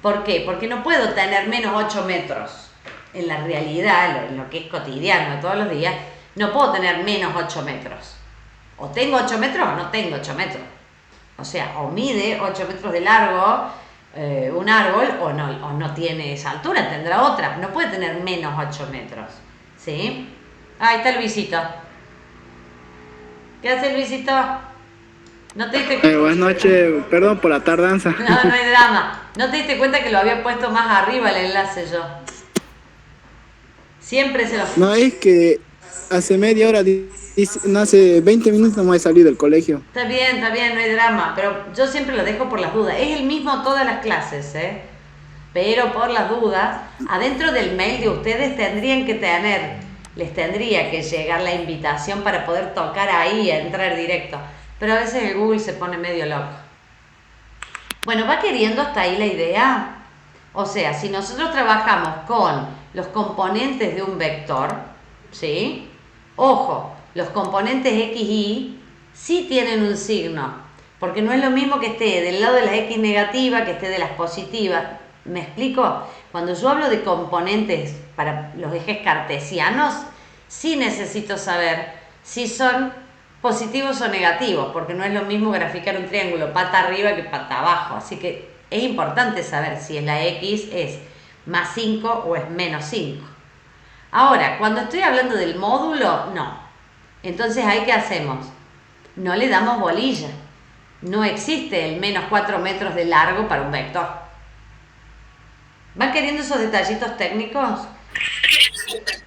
¿Por qué? Porque no puedo tener menos 8 metros. En la realidad, en lo que es cotidiano de todos los días, no puedo tener menos 8 metros. O tengo 8 metros o no tengo 8 metros. O sea, o mide 8 metros de largo un árbol o no tiene esa altura, tendrá otra. No puede tener menos 8 metros. ¿Sí? Ahí está Luisito. ¿Qué hace Luisito? ¿No te diste cuenta? Buenas noches, perdón por la tardanza. No, no hay drama. ¿No te diste cuenta que lo había puesto más arriba el enlace yo? Siempre se lo... No, es que hace media hora, no, hace 20 minutos no me he salido del colegio. Está bien, no hay drama, pero yo siempre lo dejo por las dudas. Es el mismo todas las clases, ¿eh? Pero por las dudas, adentro del mail de ustedes tendrían que tener, les tendría que llegar la invitación para poder tocar ahí y entrar directo. Pero a veces el Google se pone medio loco. Bueno, ¿va queriendo hasta ahí la idea? O sea, si nosotros trabajamos con los componentes de un vector, ¿sí? Ojo, los componentes x y sí tienen un signo, porque no es lo mismo que esté del lado de la x negativa que esté de las positivas. ¿Me explico? Cuando yo hablo de componentes para los ejes cartesianos, sí necesito saber si son positivos o negativos, porque no es lo mismo graficar un triángulo pata arriba que pata abajo. Así que es importante saber si la x es más 5 o es menos 5. Ahora, cuando estoy hablando del módulo, no. Entonces, ¿ahí qué hacemos? No le damos bolilla. No existe el menos 4 metros de largo para un vector. ¿Van queriendo esos detallitos técnicos?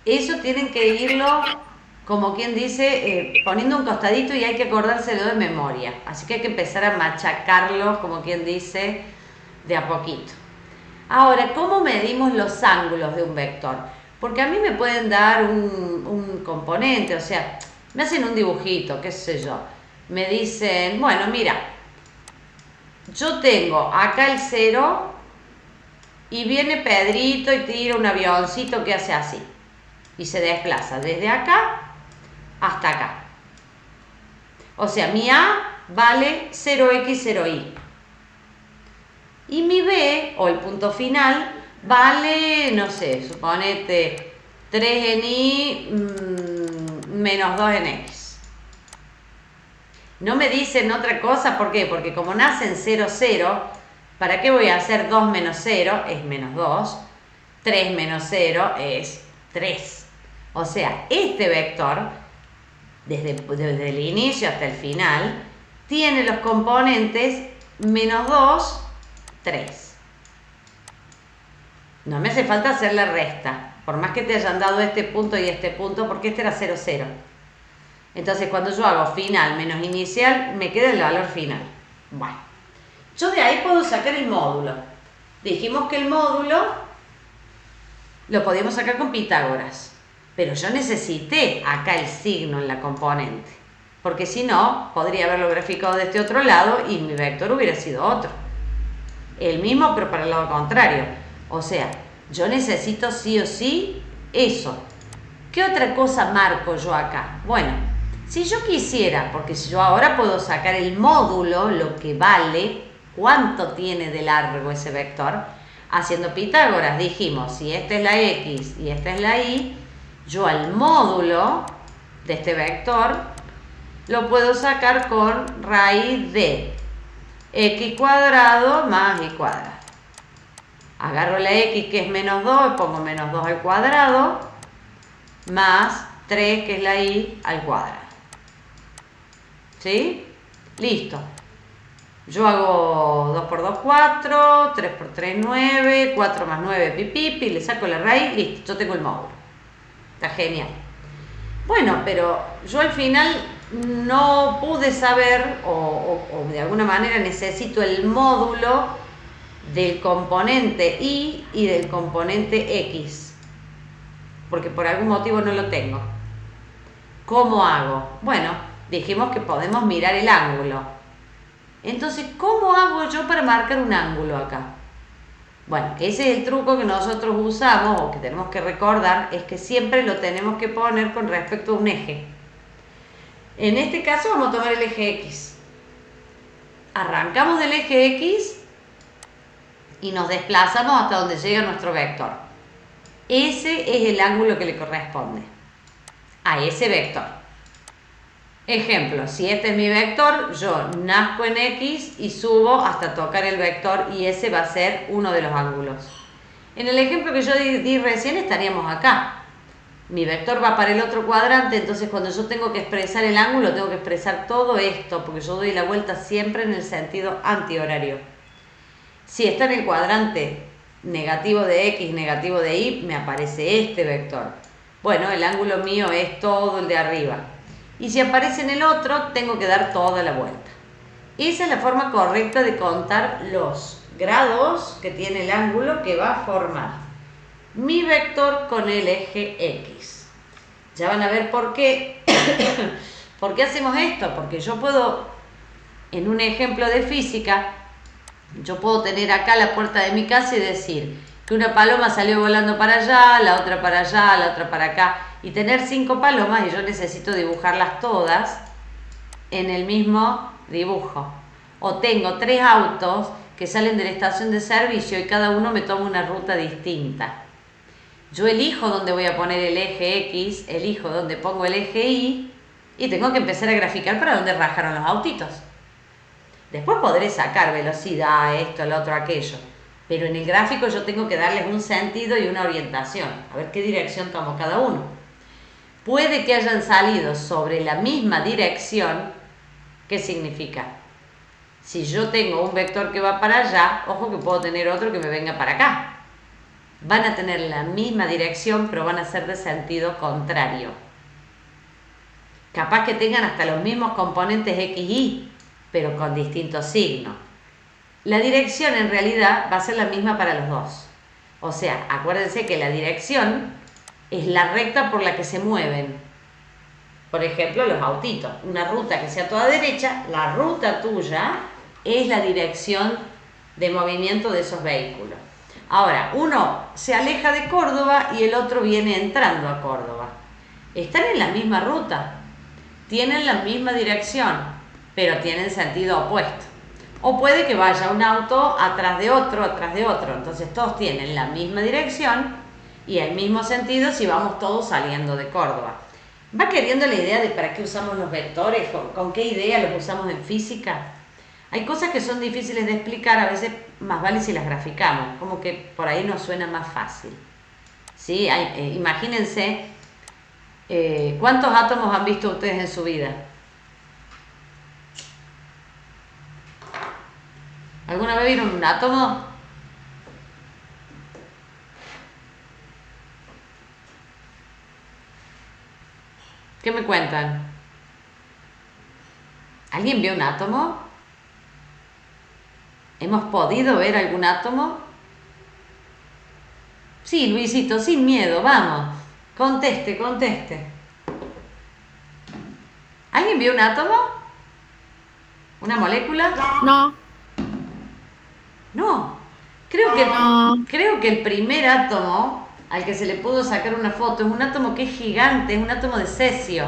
Eso tienen que irlo, como quien dice, poniendo un costadito, y hay que acordárselo de memoria. Así que hay que empezar a machacarlo, como quien dice, de a poquito. Ahora, ¿cómo medimos los ángulos de un vector? Porque a mí me pueden dar un componente, o sea, me hacen un dibujito, qué sé yo. Me dicen, bueno, mira, yo tengo acá el 0 y viene Pedrito y tira un avioncito que hace así y se desplaza desde acá hasta acá. O sea, mi A vale 0x, 0y. Y mi B, o el punto final, vale, no sé, suponete 3 en y menos 2 en x. No me dicen otra cosa, ¿por qué? Porque como nacen 0, 0, ¿para qué voy a hacer 2 menos 0? Es menos 2. 3 menos 0 es 3. O sea, este vector, desde el inicio hasta el final, tiene los componentes menos 2, 3. No me hace falta hacer la resta, por más que te hayan dado este punto y este punto, porque este era 0, 0. Entonces, cuando yo hago final menos inicial, me queda el valor final. Bueno, yo de ahí puedo sacar el módulo. Dijimos que el módulo lo podíamos sacar con Pitágoras, pero yo necesité acá el signo en la componente, porque si no, podría haberlo graficado de este otro lado y mi vector hubiera sido otro. El mismo, pero para el lado contrario. O sea, yo necesito sí o sí eso. ¿Qué otra cosa marco yo acá? Bueno, si yo quisiera, porque si yo ahora puedo sacar el módulo, lo que vale, cuánto tiene de largo ese vector, haciendo Pitágoras dijimos, si esta es la x y esta es la y, yo al módulo de este vector lo puedo sacar con raíz de x cuadrado más y cuadrado. Agarro la x, que es menos 2, pongo menos 2 al cuadrado, más 3, que es la y, al cuadrado. ¿Sí? Listo. Yo hago 2 por 2, 4, 3 por 3, 9, 4 más 9, pipipi, le saco la raíz, listo, yo tengo el módulo. Está genial. Bueno, pero yo al final no pude saber, o de alguna manera necesito el módulo del componente y del componente x, porque por algún motivo no lo tengo. ¿Cómo hago? Bueno, dijimos que podemos mirar el ángulo. Entonces, ¿cómo hago yo para marcar un ángulo acá? Bueno, ese es el truco que nosotros usamos, o que tenemos que recordar, es que siempre lo tenemos que poner con respecto a un eje. En este caso vamos a tomar el eje X. Arrancamos del eje X y nos desplazamos hasta donde llega nuestro vector. Ese es el ángulo que le corresponde a ese vector. Ejemplo, si este es mi vector, yo nazco en X y subo hasta tocar el vector, y ese va a ser uno de los ángulos. En el ejemplo que yo di recién estaríamos acá. Mi vector va para el otro cuadrante, entonces cuando yo tengo que expresar el ángulo, tengo que expresar todo esto, porque yo doy la vuelta siempre en el sentido antihorario. Si está en el cuadrante negativo de X, negativo de Y, me aparece este vector. Bueno, el ángulo mío es todo el de arriba. Y si aparece en el otro, tengo que dar toda la vuelta. Esa es la forma correcta de contar los grados que tiene el ángulo que va a formar mi vector con el eje X. Ya van a ver por qué. ¿Por qué hacemos esto? Porque yo puedo, en un ejemplo de física, yo puedo tener acá la puerta de mi casa y decir, que una paloma salió volando para allá, la otra para allá, la otra para acá, y tener 5 palomas y yo necesito dibujarlas todas en el mismo dibujo. O tengo 3 autos que salen de la estación de servicio y cada uno me toma una ruta distinta. Yo elijo dónde voy a poner el eje X, elijo dónde pongo el eje Y y tengo que empezar a graficar para dónde rajaron los autitos. Después podré sacar velocidad, esto, lo otro, aquello. Pero en el gráfico yo tengo que darles un sentido y una orientación. A ver qué dirección tomó cada uno. Puede que hayan salido sobre la misma dirección. ¿Qué significa? Si yo tengo un vector que va para allá, ojo que puedo tener otro que me venga para acá. Van a tener la misma dirección, pero van a ser de sentido contrario. Capaz que tengan hasta los mismos componentes X, Y, pero con distintos signos. La dirección en realidad va a ser la misma para los dos. O sea, acuérdense que la dirección es la recta por la que se mueven. Por ejemplo, los autitos. Una ruta que sea toda derecha, la ruta tuya es la dirección de movimiento de esos vehículos. Ahora, uno se aleja de Córdoba y el otro viene entrando a Córdoba. Están en la misma ruta, tienen la misma dirección, pero tienen sentido opuesto. O puede que vaya un auto atrás de otro, entonces todos tienen la misma dirección y el mismo sentido si vamos todos saliendo de Córdoba. ¿Va queriendo la idea de para qué usamos los vectores? ¿Con qué idea los usamos en física? Hay cosas que son difíciles de explicar, a veces más vale si las graficamos, como que por ahí nos suena más fácil. ¿Sí? Imagínense cuántos átomos han visto ustedes en su vida. ¿Alguna vez vieron un átomo? ¿Qué me cuentan? ¿Alguien vio un átomo? ¿Hemos podido ver algún átomo? Sí, Luisito, sin miedo, vamos. Conteste. ¿Alguien vio un átomo? ¿Una molécula? No. No. No. Creo que el primer átomo al que se le pudo sacar una foto es un átomo que es gigante, es un átomo de cesio.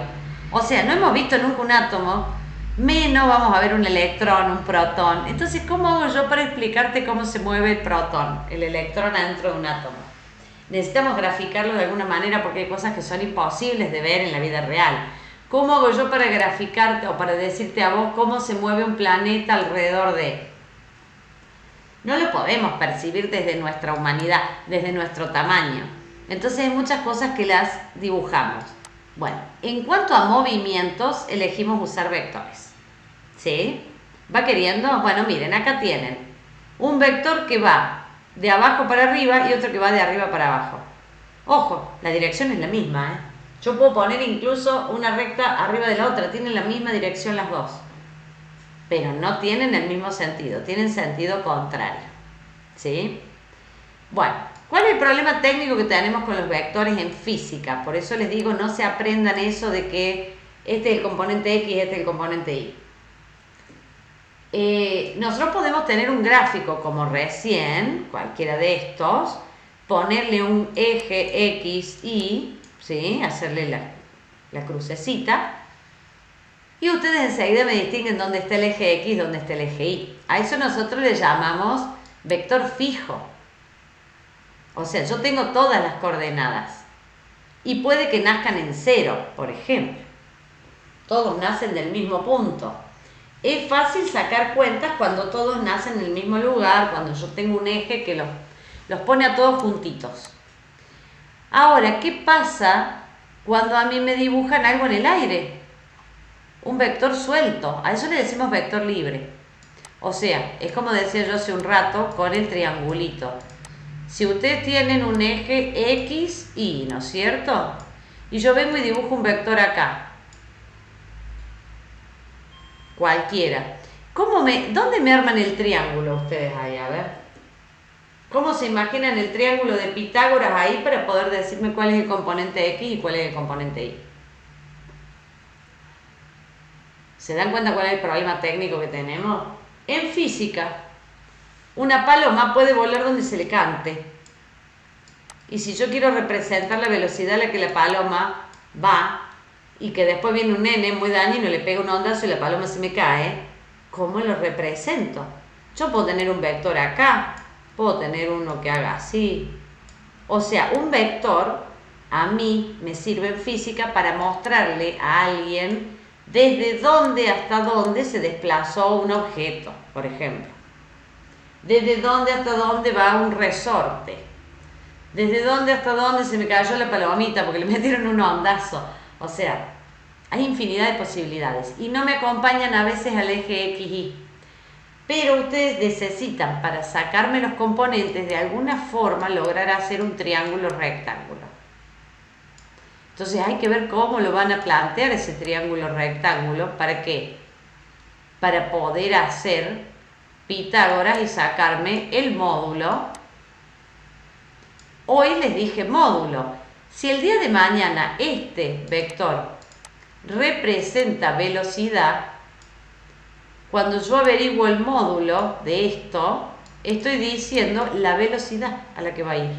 O sea, no hemos visto nunca un átomo, menos vamos a ver un electrón, un protón. Entonces, ¿cómo hago yo para explicarte cómo se mueve el protón, el electrón adentro de un átomo? Necesitamos graficarlo de alguna manera porque hay cosas que son imposibles de ver en la vida real. ¿Cómo hago yo para graficarte o para decirte a vos cómo se mueve un planeta alrededor de? No lo podemos percibir desde nuestra humanidad, desde nuestro tamaño. Entonces hay muchas cosas que las dibujamos. Bueno, en cuanto a movimientos, elegimos usar vectores. ¿Sí? ¿Va queriendo? Bueno, miren, acá tienen un vector que va de abajo para arriba y otro que va de arriba para abajo. Ojo, la dirección es la misma, ¿eh? Yo puedo poner incluso una recta arriba de la otra, tienen la misma dirección las dos, pero no tienen el mismo sentido, tienen sentido contrario. ¿Sí? Bueno, ¿cuál es el problema técnico que tenemos con los vectores en física? Por eso les digo, no se aprendan eso de que este es el componente X y este es el componente Y. Nosotros podemos tener un gráfico como recién, cualquiera de estos, ponerle un eje X, Y, ¿sí? Hacerle la crucecita, y ustedes enseguida me distinguen dónde está el eje X, dónde está el eje Y. A eso nosotros le llamamos vector fijo. O sea, yo tengo todas las coordenadas y puede que nazcan en cero, por ejemplo. Todos nacen del mismo punto. Es fácil sacar cuentas cuando todos nacen en el mismo lugar, cuando yo tengo un eje que los pone a todos juntitos. Ahora, ¿qué pasa cuando a mí me dibujan algo en el aire? Un vector suelto, a eso le decimos vector libre. O sea, es como decía yo hace un rato con el triangulito. Si ustedes tienen un eje X, Y, ¿no es cierto? Y yo vengo y dibujo un vector acá. Cualquiera. ¿Dónde me arman el triángulo ustedes ahí? A ver. ¿Cómo se imaginan el triángulo de Pitágoras ahí para poder decirme cuál es el componente X y cuál es el componente Y? ¿Se dan cuenta cuál es el problema técnico que tenemos? En física, una paloma puede volar donde se le cante. Y si yo quiero representar la velocidad a la que la paloma va, y que después viene un nene muy dañino y le pega un ondazo y la paloma se me cae, ¿cómo lo represento? Yo puedo tener un vector acá, puedo tener uno que haga así. O sea, un vector a mí me sirve en física para mostrarle a alguien desde dónde hasta dónde se desplazó un objeto, por ejemplo. Desde dónde hasta dónde va un resorte. Desde dónde hasta dónde se me cayó la palomita porque le metieron un ondazo. O sea, hay infinidad de posibilidades. Y no me acompañan a veces al eje XY. Pero ustedes necesitan, para sacarme los componentes, de alguna forma lograr hacer un triángulo rectángulo. Entonces hay que ver cómo lo van a plantear ese triángulo rectángulo. ¿Para qué? Para poder hacer Pitágoras y sacarme el módulo. Hoy les dije módulo. Si el día de mañana este vector representa velocidad, cuando yo averiguo el módulo de esto, estoy diciendo la velocidad a la que va a ir.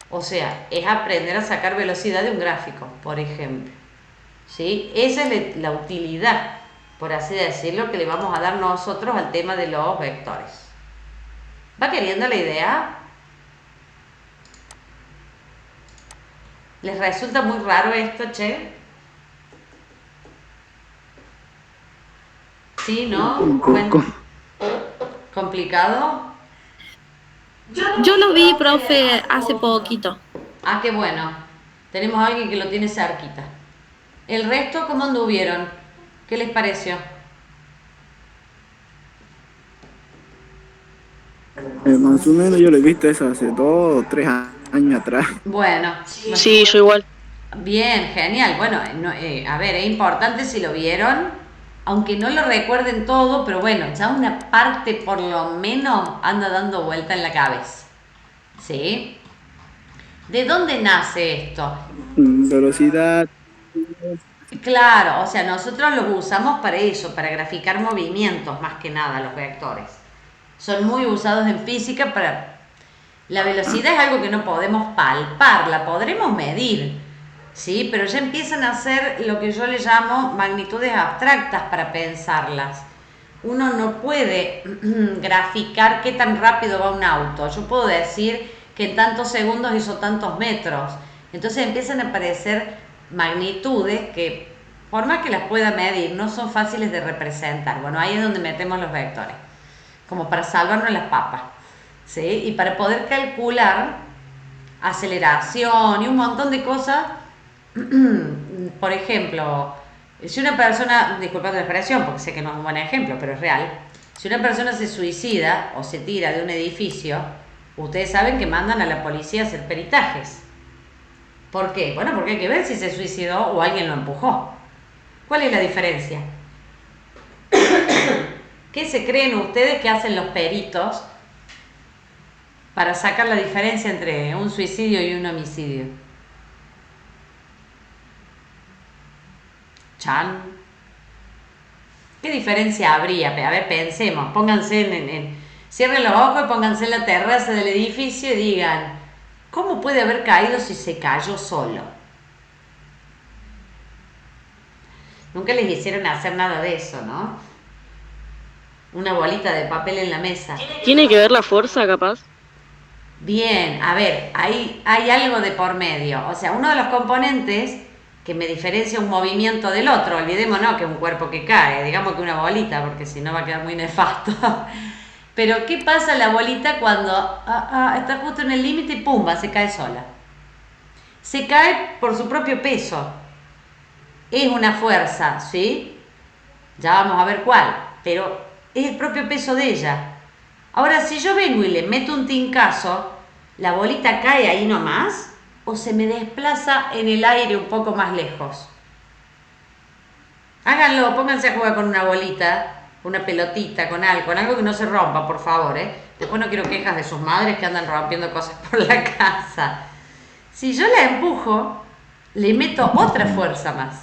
O sea, es aprender a sacar velocidad de un gráfico, por ejemplo. ¿Sí? Esa es la utilidad, por así decirlo, que le vamos a dar nosotros al tema de los vectores. ¿Va queriendo la idea? ¿Les resulta muy raro esto, che? ¿Sí, no? Un poco. ¿Complicado? Yo lo vi, profe, hace poquito. Ah, qué bueno. Tenemos a alguien que lo tiene cerquita. ¿El resto cómo anduvieron? ¿Qué les pareció? Más o menos yo lo he visto eso hace 2 o 3 años atrás. Bueno, Sí, yo igual. bien, genial. Bueno, a ver, es importante si lo vieron, aunque no lo recuerden todo, pero bueno, ya una parte por lo menos anda dando vuelta en la cabeza. ¿Sí? ¿De dónde nace esto? Velocidad. Claro, o sea, nosotros los usamos para eso, para graficar movimientos más que nada, los vectores. Son muy usados en física para... La velocidad es algo que no podemos palpar, la podremos medir, ¿sí? Pero ya empiezan a ser lo que yo le llamo magnitudes abstractas para pensarlas. Uno no puede graficar qué tan rápido va un auto. Yo puedo decir que en tantos segundos hizo tantos metros. Entonces empiezan a aparecer magnitudes que, por más que las pueda medir, no son fáciles de representar. Bueno, ahí es donde metemos los vectores, como para salvarnos las papas, ¿sí? Y para poder calcular aceleración y un montón de cosas. Por ejemplo, si una persona, disculpad la expresión porque sé que no es un buen ejemplo, pero es real, si una persona se suicida o se tira de un edificio, ustedes saben que mandan a la policía a hacer peritajes. ¿Por qué? Bueno, porque hay que ver si se suicidó o alguien lo empujó. ¿Cuál es la diferencia? ¿Qué se creen ustedes que hacen los peritos para sacar la diferencia entre un suicidio y un homicidio? Chan. ¿Qué diferencia habría? A ver, pensemos, pónganse cierren los ojos y pónganse en la terraza del edificio y digan, ¿cómo puede haber caído si se cayó solo? Nunca les hicieron hacer nada de eso, ¿no? Una bolita de papel en la mesa. ¿Tiene que ver la fuerza, capaz? Bien, a ver, hay algo de por medio. O sea, uno de los componentes que me diferencia un movimiento del otro, olvidémonos que es un cuerpo que cae, digamos que una bolita, porque si no va a quedar muy nefasto. Pero ¿qué pasa a la bolita cuando está justo en el límite y pumba, se cae sola? Se cae por su propio peso. Es una fuerza, ¿sí? Ya vamos a ver cuál, pero es el propio peso de ella. Ahora, si yo vengo y le meto un tincazo, ¿la bolita cae ahí nomás? ¿O se me desplaza en el aire un poco más lejos? Háganlo, pónganse a jugar con una bolita, una pelotita, con algo que no se rompa, por favor, ¿eh? Después no quiero quejas de sus madres que andan rompiendo cosas por la casa. Si yo la empujo, le meto otra fuerza más.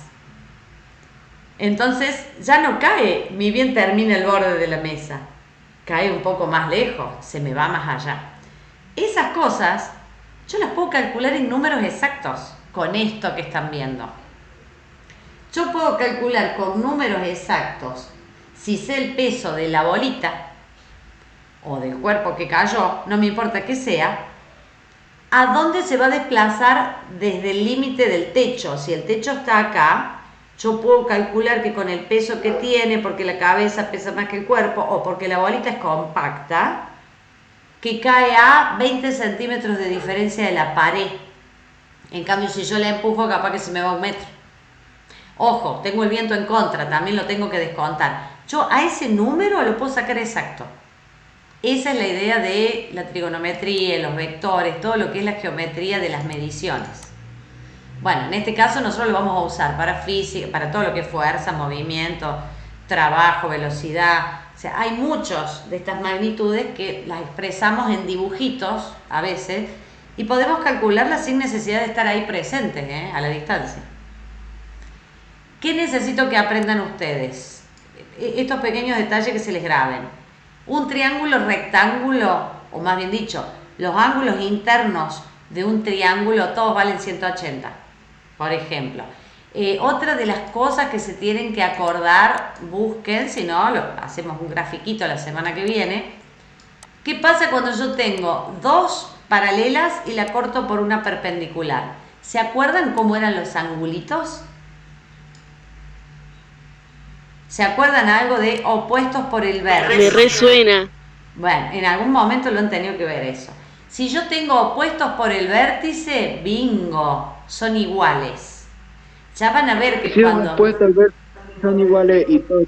Entonces ya no cae, ni bien termina el borde de la mesa. Cae un poco más lejos, se me va más allá. Esas cosas yo las puedo calcular en números exactos con esto que están viendo. Yo puedo calcular con números exactos, si sé el peso de la bolita o del cuerpo que cayó, no me importa que sea, a dónde se va a desplazar desde el límite del techo. Si el techo está acá, yo puedo calcular que con el peso que tiene, porque la cabeza pesa más que el cuerpo o porque la bolita es compacta, que cae a 20 centímetros de diferencia de la pared. En cambio, si yo la empujo, capaz que se me va 1 metro. Ojo, tengo el viento en contra, también lo tengo que descontar. Yo a ese número lo puedo sacar exacto. Esa es la idea de la trigonometría, los vectores, todo lo que es la geometría de las mediciones. Bueno, en este caso nosotros lo vamos a usar para física, para todo lo que es fuerza, movimiento, trabajo, velocidad. O sea, hay muchos de estas magnitudes que las expresamos en dibujitos a veces y podemos calcularlas sin necesidad de estar ahí presentes, a la distancia. ¿Qué necesito que aprendan ustedes? Estos pequeños detalles que se les graben. Un triángulo rectángulo, o más bien dicho, los ángulos internos de un triángulo todos valen 180, por ejemplo. Otra de las cosas que se tienen que acordar, busquen, si no, hacemos un grafiquito la semana que viene. ¿Qué pasa cuando yo tengo 2 paralelas y la corto por una perpendicular? ¿Se acuerdan cómo eran los angulitos? ¿Se acuerdan algo de opuestos por el vértice? Me resuena. Bueno, en algún momento lo han tenido que ver eso. Si yo tengo opuestos por el vértice, bingo, son iguales. Ya van a ver que Sí, cuando... opuestos al vértice son iguales y todo.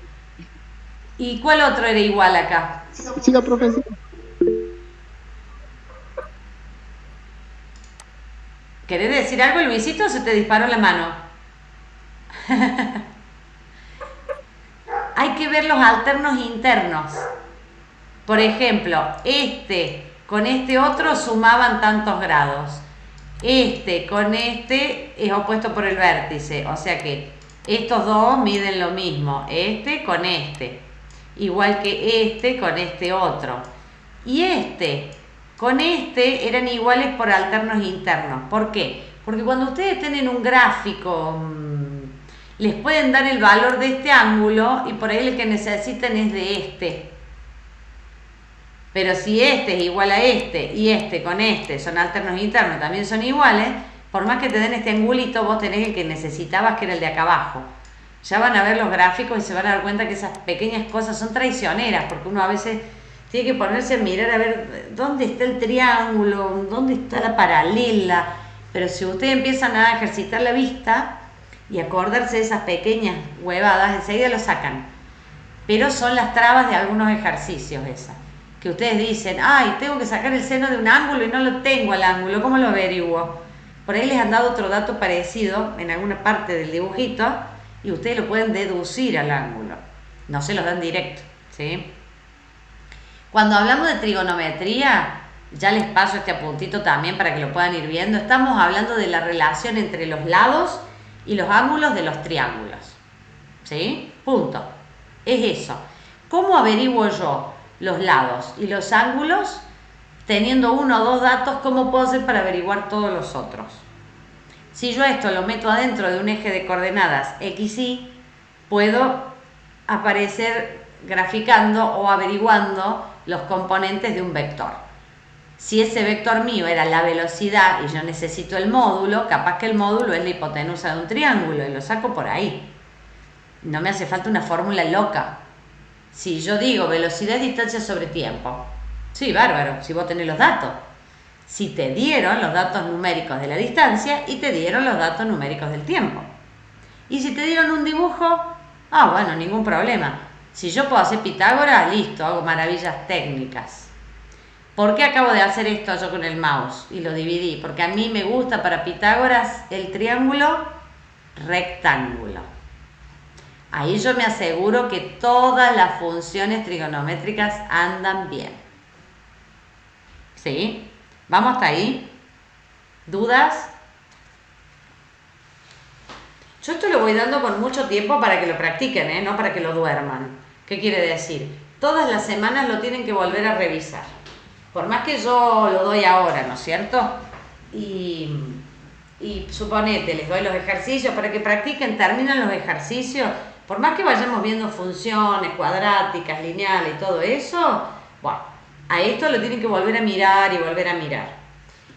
¿Y cuál otro era igual acá? Siga, profesor. ¿Querés decir algo, Luisito, o se te disparó la mano? Hay que ver los alternos internos. Por ejemplo, este con este otro sumaban tantos grados. Este con este es opuesto por el vértice. O sea que estos dos miden lo mismo. Este con este. Igual que este con este otro. Y este con este eran iguales por alternos internos. ¿Por qué? Porque cuando ustedes tienen un gráfico... les pueden dar el valor de este ángulo y por ahí el que necesitan es de este. Pero si este es igual a este y este con este son alternos internos, también son iguales, por más que te den este angulito, vos tenés el que necesitabas, que era el de acá abajo. Ya van a ver los gráficos y se van a dar cuenta que esas pequeñas cosas son traicioneras, porque uno a veces tiene que ponerse a mirar a ver dónde está el triángulo, dónde está la paralela. Pero si ustedes empiezan a ejercitar la vista y acordarse de esas pequeñas huevadas, enseguida lo sacan. Pero son las trabas de algunos ejercicios esas, que ustedes dicen, ay, tengo que sacar el seno de un ángulo y no lo tengo al ángulo, ¿cómo lo averiguo? Por ahí les han dado otro dato parecido en alguna parte del dibujito y ustedes lo pueden deducir al ángulo, no se los dan directo, ¿sí? Cuando hablamos de trigonometría, ya les paso este apuntito también para que lo puedan ir viendo, estamos hablando de la relación entre los lados y los ángulos de los triángulos, ¿sí? Punto. Es eso. ¿Cómo averiguo yo los lados y los ángulos? Teniendo 1 o 2 datos, ¿cómo puedo hacer para averiguar todos los otros? Si yo esto lo meto adentro de un eje de coordenadas x, y, puedo aparecer graficando o averiguando los componentes de un vector. Si ese vector mío era la velocidad y yo necesito el módulo, capaz que el módulo es la hipotenusa de un triángulo y lo saco por ahí. No me hace falta una fórmula loca. Si yo digo velocidad es distancia sobre tiempo, sí, bárbaro, si vos tenés los datos. Si te dieron los datos numéricos de la distancia y te dieron los datos numéricos del tiempo. Y si te dieron un dibujo, bueno, ningún problema. Si yo puedo hacer Pitágoras, listo, hago maravillas técnicas. ¿Por qué acabo de hacer esto yo con el mouse? Y lo dividí. Porque a mí me gusta para Pitágoras el triángulo rectángulo. Ahí yo me aseguro que todas las funciones trigonométricas andan bien. ¿Sí? ¿Vamos hasta ahí? ¿Dudas? Yo esto lo voy dando con mucho tiempo para que lo practiquen, no para que lo duerman. ¿Qué quiere decir? Todas las semanas lo tienen que volver a revisar. Por más que yo lo doy ahora, ¿no es cierto? y suponete, les doy los ejercicios para que practiquen, terminan los ejercicios, por más que vayamos viendo funciones cuadráticas, lineales y todo eso, bueno, a esto lo tienen que volver a mirar y volver a mirar.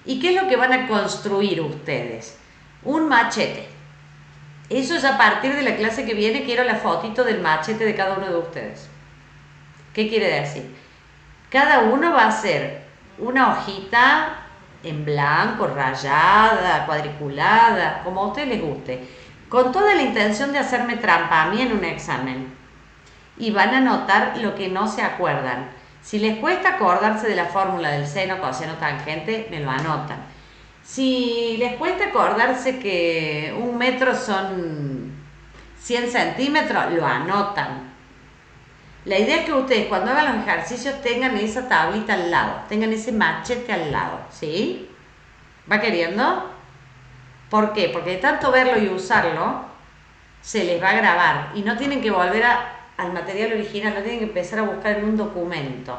¿Y qué es lo que van a construir ustedes? Un machete. Eso es a partir de la clase que viene, quiero la fotito del machete de cada uno de ustedes. ¿Qué quiere decir? Cada uno va a hacer una hojita en blanco, rayada, cuadriculada, como a ustedes les guste, con toda la intención de hacerme trampa a mí en un examen. Y van a anotar lo que no se acuerdan. Si les cuesta acordarse de la fórmula del seno, coseno, tangente, me lo anotan. Si les cuesta acordarse que 1 metro son 100 centímetros, lo anotan. La idea es que ustedes cuando hagan los ejercicios tengan esa tablita al lado, tengan ese machete al lado, ¿sí? ¿Va queriendo? ¿Por qué? Porque de tanto verlo y usarlo, se les va a grabar y no tienen que volver al material original, no tienen que empezar a buscar en un documento.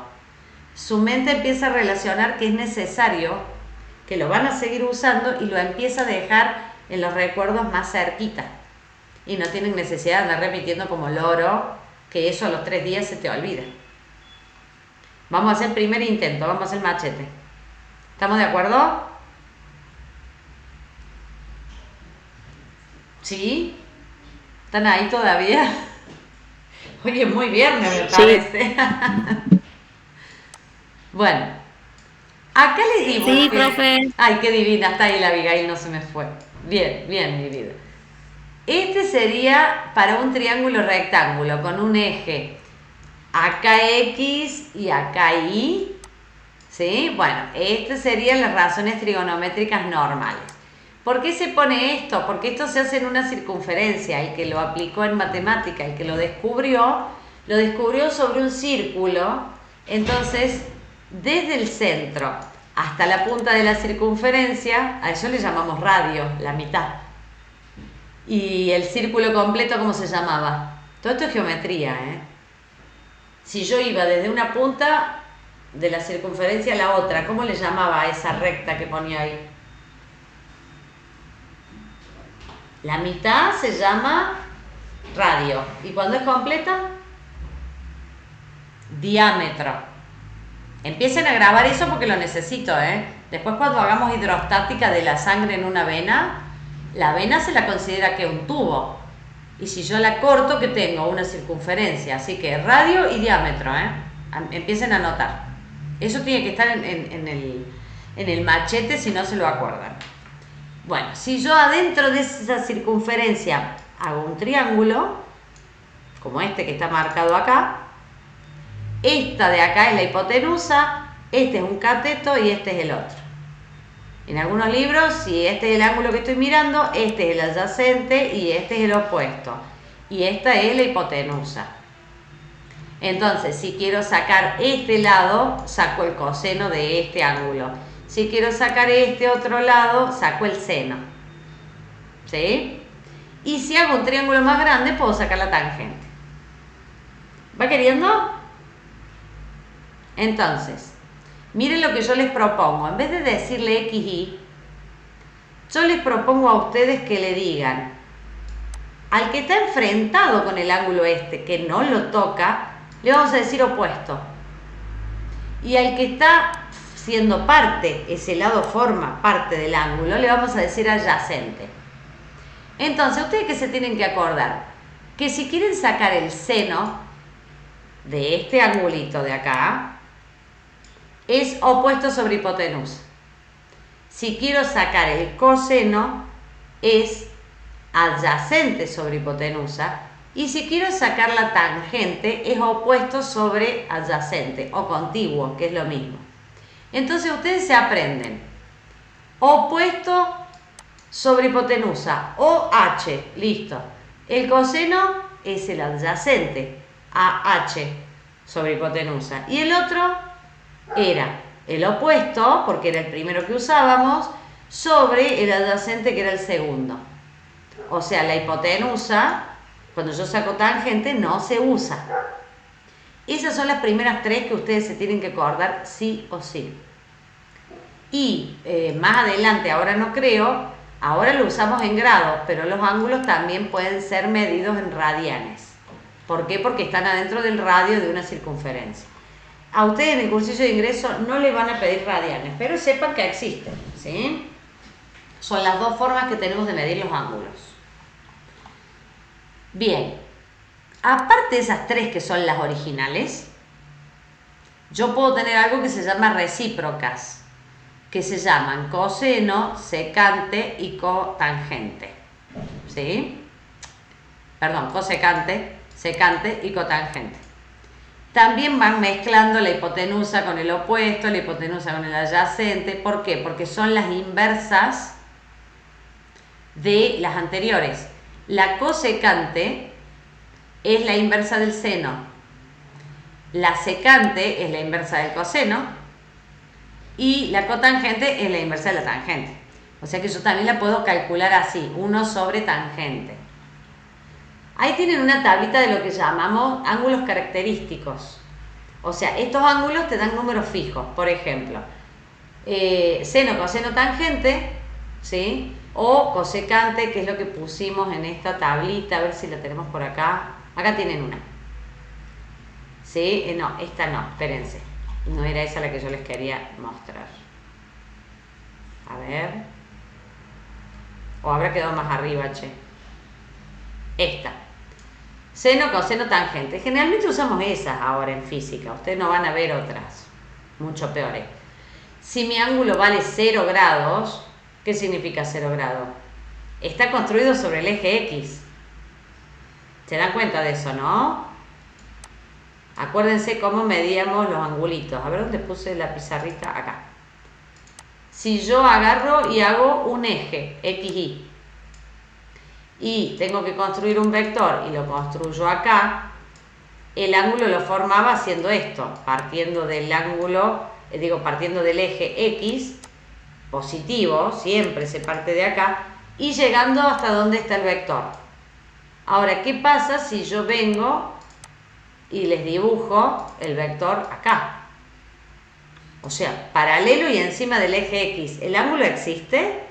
Su mente empieza a relacionar que es necesario, que lo van a seguir usando y lo empieza a dejar en los recuerdos más cerquita. Y no tienen necesidad de andar repitiendo como loro, que eso a los 3 días se te olvida. Vamos a hacer el primer intento, vamos a hacer machete. ¿Estamos de acuerdo? ¿Sí? ¿Están ahí todavía? Oye, muy viernes me parece. Bueno, acá les digo. Sí, profe. Ay, qué divina, está ahí la Abigail, no se me fue. Bien, bien, mi vida. Este sería para un triángulo rectángulo con un eje acá X y acá Y. ¿Sí? Bueno, estas serían las razones trigonométricas normales. ¿Por qué se pone esto? Porque esto se hace en una circunferencia. El que lo aplicó en matemática, el que lo descubrió sobre un círculo. Entonces, desde el centro hasta la punta de la circunferencia, a eso le llamamos radio, la mitad. Y el círculo completo, ¿cómo se llamaba? Todo esto es geometría, ¿eh? Si yo iba desde una punta de la circunferencia a la otra, ¿cómo le llamaba a esa recta que ponía ahí? La mitad se llama radio. ¿Y cuando es completa? Diámetro. Empiecen a grabar eso porque lo necesito, ¿eh? Después cuando hagamos hidrostática de la sangre en una vena, la vena se la considera que un tubo. Y si yo la corto, que tengo una circunferencia. Así que radio y diámetro, ¿eh? Empiecen a notar. Eso tiene que estar en el machete si no se lo acuerdan. Bueno, si yo adentro de esa circunferencia hago un triángulo, como este que está marcado acá, esta de acá es la hipotenusa, este es un cateto y este es el otro. En algunos libros, si este es el ángulo que estoy mirando, este es el adyacente y este es el opuesto. Y esta es la hipotenusa. Entonces, si quiero sacar este lado, saco el coseno de este ángulo. Si quiero sacar este otro lado, saco el seno. ¿Sí? Y si hago un triángulo más grande, puedo sacar la tangente. ¿Va queriendo? Entonces, miren lo que yo les propongo. En vez de decirle X, Y, yo les propongo a ustedes que le digan al que está enfrentado con el ángulo este, que no lo toca, le vamos a decir opuesto. Y al que está siendo parte, ese lado forma parte del ángulo, le vamos a decir adyacente. Entonces, ¿ustedes qué se tienen que acordar? Que si quieren sacar el seno de este angulito de acá, es opuesto sobre hipotenusa. Si quiero sacar el coseno, es adyacente sobre hipotenusa. Y si quiero sacar la tangente, es opuesto sobre adyacente o contiguo, que es lo mismo. Entonces ustedes se aprenden opuesto sobre hipotenusa, OH, listo. El coseno es el adyacente, AH sobre hipotenusa. Y el otro era el opuesto, porque era el primero que usábamos, sobre el adyacente, que era el segundo. O sea, la hipotenusa, cuando yo saco tangente, no se usa. Esas son las primeras 3 que ustedes se tienen que acordar sí o sí. Y más adelante, ahora no creo, ahora lo usamos en grados, pero los ángulos también pueden ser medidos en radianes. ¿Por qué? Porque están adentro del radio de una circunferencia. A ustedes en el cursillo de ingreso no le van a pedir radianes, pero sepan que existen, ¿sí? Son las dos formas que tenemos de medir los ángulos. Bien, aparte de esas tres que son las originales, yo puedo tener algo que se llama recíprocas, que se llaman coseno, secante y cotangente, ¿sí? Perdón, cosecante, secante y cotangente. También van mezclando la hipotenusa con el opuesto, la hipotenusa con el adyacente. ¿Por qué? Porque son las inversas de las anteriores. La cosecante es la inversa del seno. La secante es la inversa del coseno. Y la cotangente es la inversa de la tangente. O sea que yo también la puedo calcular así, 1 sobre tangente. Ahí tienen una tablita de lo que llamamos ángulos característicos. O sea, estos ángulos te dan números fijos. Por ejemplo, seno, coseno, tangente, ¿sí? O cosecante, que es lo que pusimos en esta tablita. A ver si la tenemos por acá. Acá tienen una. ¿Sí? No, esta no, espérense. No era esa la que yo les quería mostrar. A ver. O habrá quedado más arriba, che. Esta. Seno, coseno, tangente. Generalmente usamos esas ahora en física. Ustedes no van a ver otras mucho peores. Si mi ángulo vale 0 grados, ¿qué significa 0 grados? Está construido sobre el eje X. ¿Se dan cuenta de eso, no? Acuérdense cómo medíamos los angulitos. A ver dónde puse la pizarrita. Acá. Si yo agarro y hago un eje XY y tengo que construir un vector y lo construyo acá, el ángulo lo formaba haciendo esto, partiendo del ángulo, partiendo del eje X positivo, siempre se parte de acá, y llegando hasta donde está el vector. Ahora, ¿qué pasa si yo vengo y les dibujo el vector acá? O sea, paralelo y encima del eje X. ¿El ángulo existe?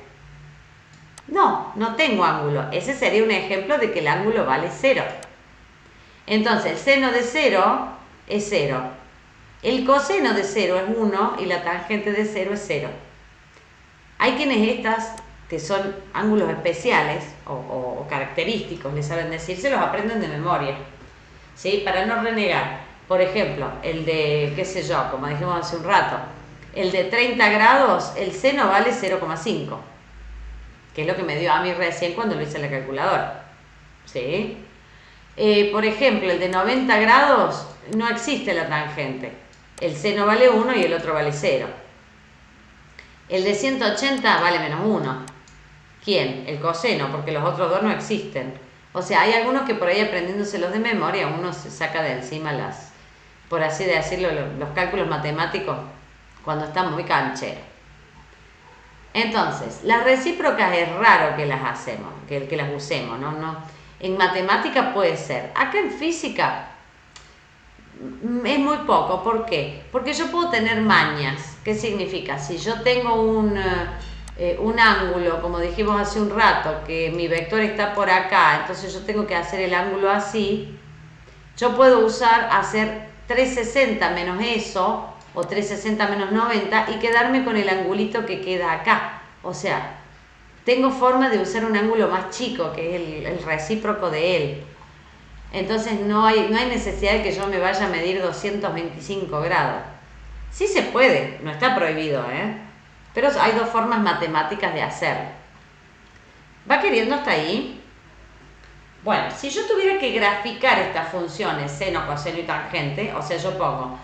No, no tengo ángulo. Ese sería un ejemplo de que el ángulo vale 0. Entonces, el seno de 0 es 0. El coseno de 0 es 1 y la tangente de 0 es 0. Hay quienes estas, que son ángulos especiales o característicos, les saben decir, se los aprenden de memoria, ¿sí? Para no renegar. Por ejemplo, el de, qué sé yo, como dijimos hace un rato, el de 30 grados, el seno vale 0,5, que es lo que me dio a mí recién cuando lo hice en la calculadora, ¿sí? Por ejemplo, el de 90 grados no existe la tangente. El seno vale 1 y el otro vale 0. El de 180 vale menos 1. ¿Quién? El coseno, porque los otros dos no existen. O sea, hay algunos que por ahí aprendiéndoselos de memoria, uno se saca de encima las, por así decirlo, los cálculos matemáticos cuando está muy canchero. Entonces, las recíprocas es raro que las hacemos, que las usemos, ¿no? En matemática puede ser. Acá en física es muy poco. ¿Por qué? Porque yo puedo tener mañas. ¿Qué significa? Si yo tengo un ángulo, como dijimos hace un rato, que mi vector está por acá, entonces yo tengo que hacer el ángulo así, yo puedo hacer 360 menos eso, o 360 menos 90, y quedarme con el angulito que queda acá. O sea, tengo forma de usar un ángulo más chico, que es el recíproco de él. Entonces no hay necesidad de que yo me vaya a medir 225 grados. Sí se puede, no está prohibido, pero hay dos formas matemáticas de hacerlo. ¿Va queriendo hasta ahí? Bueno, si yo tuviera que graficar estas funciones, seno, coseno y tangente, o sea, yo pongo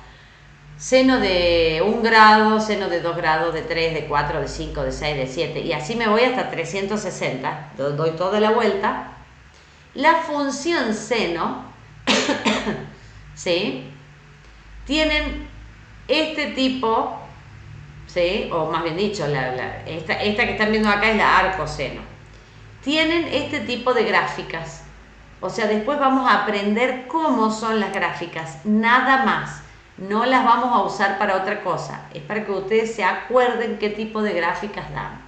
seno de 1 grado, seno de 2 grados, de 3, de 4, de 5, de 6, de 7, y así me voy hasta 360, doy toda la vuelta. La función seno, ¿sí? Tienen este tipo, ¿sí? O más bien dicho, esta que están viendo acá es la arcoseno. Tienen este tipo de gráficas. O sea, después vamos a aprender cómo son las gráficas, nada más. No las vamos a usar para otra cosa. Es para que ustedes se acuerden qué tipo de gráficas dan.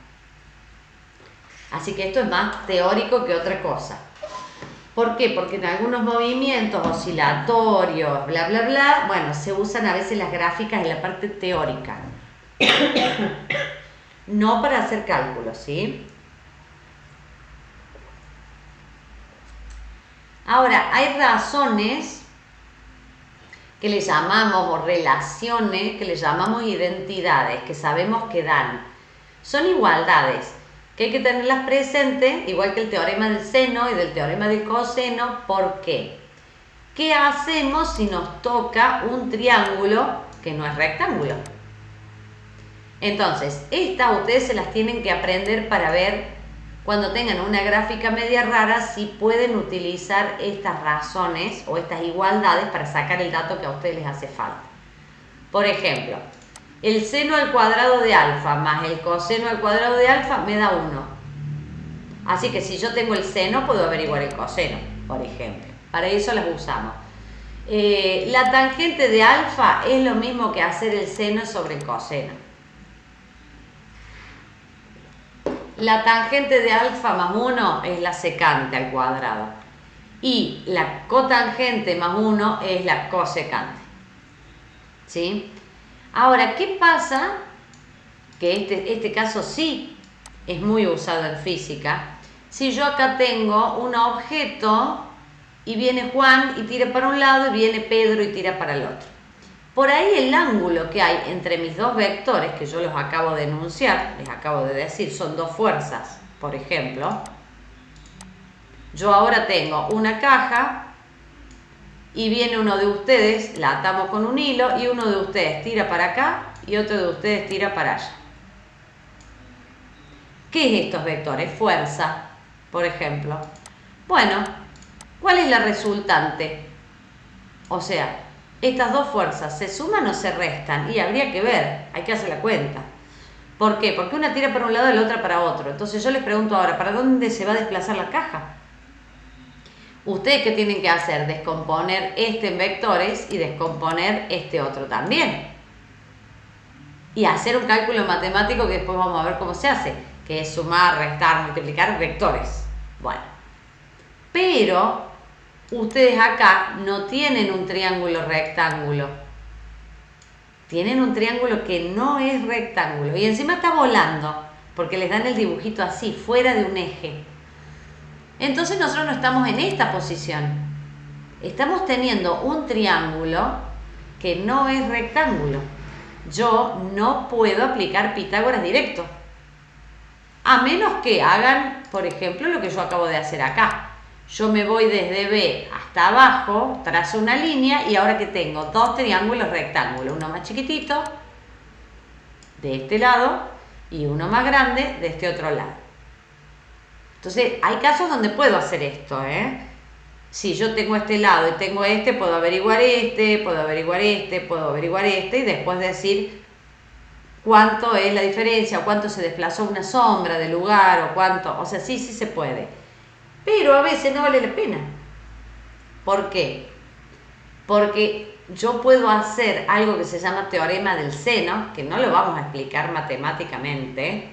Así que esto es más teórico que otra cosa. ¿Por qué? Porque en algunos movimientos oscilatorios, bla, bla, bla, bueno, se usan a veces las gráficas en la parte teórica. No para hacer cálculos, ¿sí? Ahora, hay razones que le llamamos, o relaciones, que le llamamos identidades, que sabemos que dan. Son igualdades, que hay que tenerlas presentes, igual que el teorema del seno y del teorema del coseno. ¿Por qué? ¿Qué hacemos si nos toca un triángulo que no es rectángulo? Entonces, estas ustedes se las tienen que aprender para ver cuando tengan una gráfica media rara si pueden utilizar estas razones o estas igualdades para sacar el dato que a ustedes les hace falta. Por ejemplo, el seno al cuadrado de alfa más el coseno al cuadrado de alfa me da 1. Así que si yo tengo el seno, puedo averiguar el coseno, por ejemplo. Para eso las usamos. La tangente de alfa es lo mismo que hacer el seno sobre el coseno. La tangente de alfa más 1 es la secante al cuadrado. Y la cotangente más 1 es la cosecante. ¿Sí? Ahora, ¿qué pasa? Que este caso sí es muy usado en física. Si yo acá tengo un objeto y viene Juan y tira para un lado y viene Pedro y tira para el otro. Por ahí el ángulo que hay entre mis dos vectores, que yo los acabo de enunciar, les acabo de decir, son dos fuerzas, por ejemplo. Yo ahora tengo una caja y viene uno de ustedes, la atamos con un hilo y uno de ustedes tira para acá y otro de ustedes tira para allá. ¿Qué es estos vectores? Fuerza, por ejemplo. Bueno, ¿cuál es la resultante? O sea, estas dos fuerzas, ¿se suman o se restan? Y habría que ver, hay que hacer la cuenta. ¿Por qué? Porque una tira para un lado y la otra para otro. Entonces yo les pregunto ahora, ¿para dónde se va a desplazar la caja? ¿Ustedes qué tienen que hacer? Descomponer este en vectores y descomponer este otro también. Y hacer un cálculo matemático que después vamos a ver cómo se hace, que es sumar, restar, multiplicar vectores. Bueno, pero ustedes acá no tienen un triángulo rectángulo. Tienen un triángulo que no es rectángulo. Y encima está volando, porque les dan el dibujito así, fuera de un eje. Entonces nosotros no estamos en esta posición. Estamos teniendo un triángulo que no es rectángulo. Yo no puedo aplicar Pitágoras directo. A menos que hagan, por ejemplo, lo que yo acabo de hacer acá. Yo me voy desde B hasta abajo, trazo una línea y ahora que tengo dos triángulos rectángulos, uno más chiquitito de este lado y uno más grande de este otro lado. Entonces, hay casos donde puedo hacer esto, Si yo tengo este lado y tengo este, puedo averiguar este, puedo averiguar este, puedo averiguar este y después decir cuánto es la diferencia o cuánto se desplazó una sombra del lugar o cuánto, o sea, sí se puede. Pero a veces no vale la pena. ¿Por qué? Porque yo puedo hacer algo que se llama teorema del seno, que no lo vamos a explicar matemáticamente,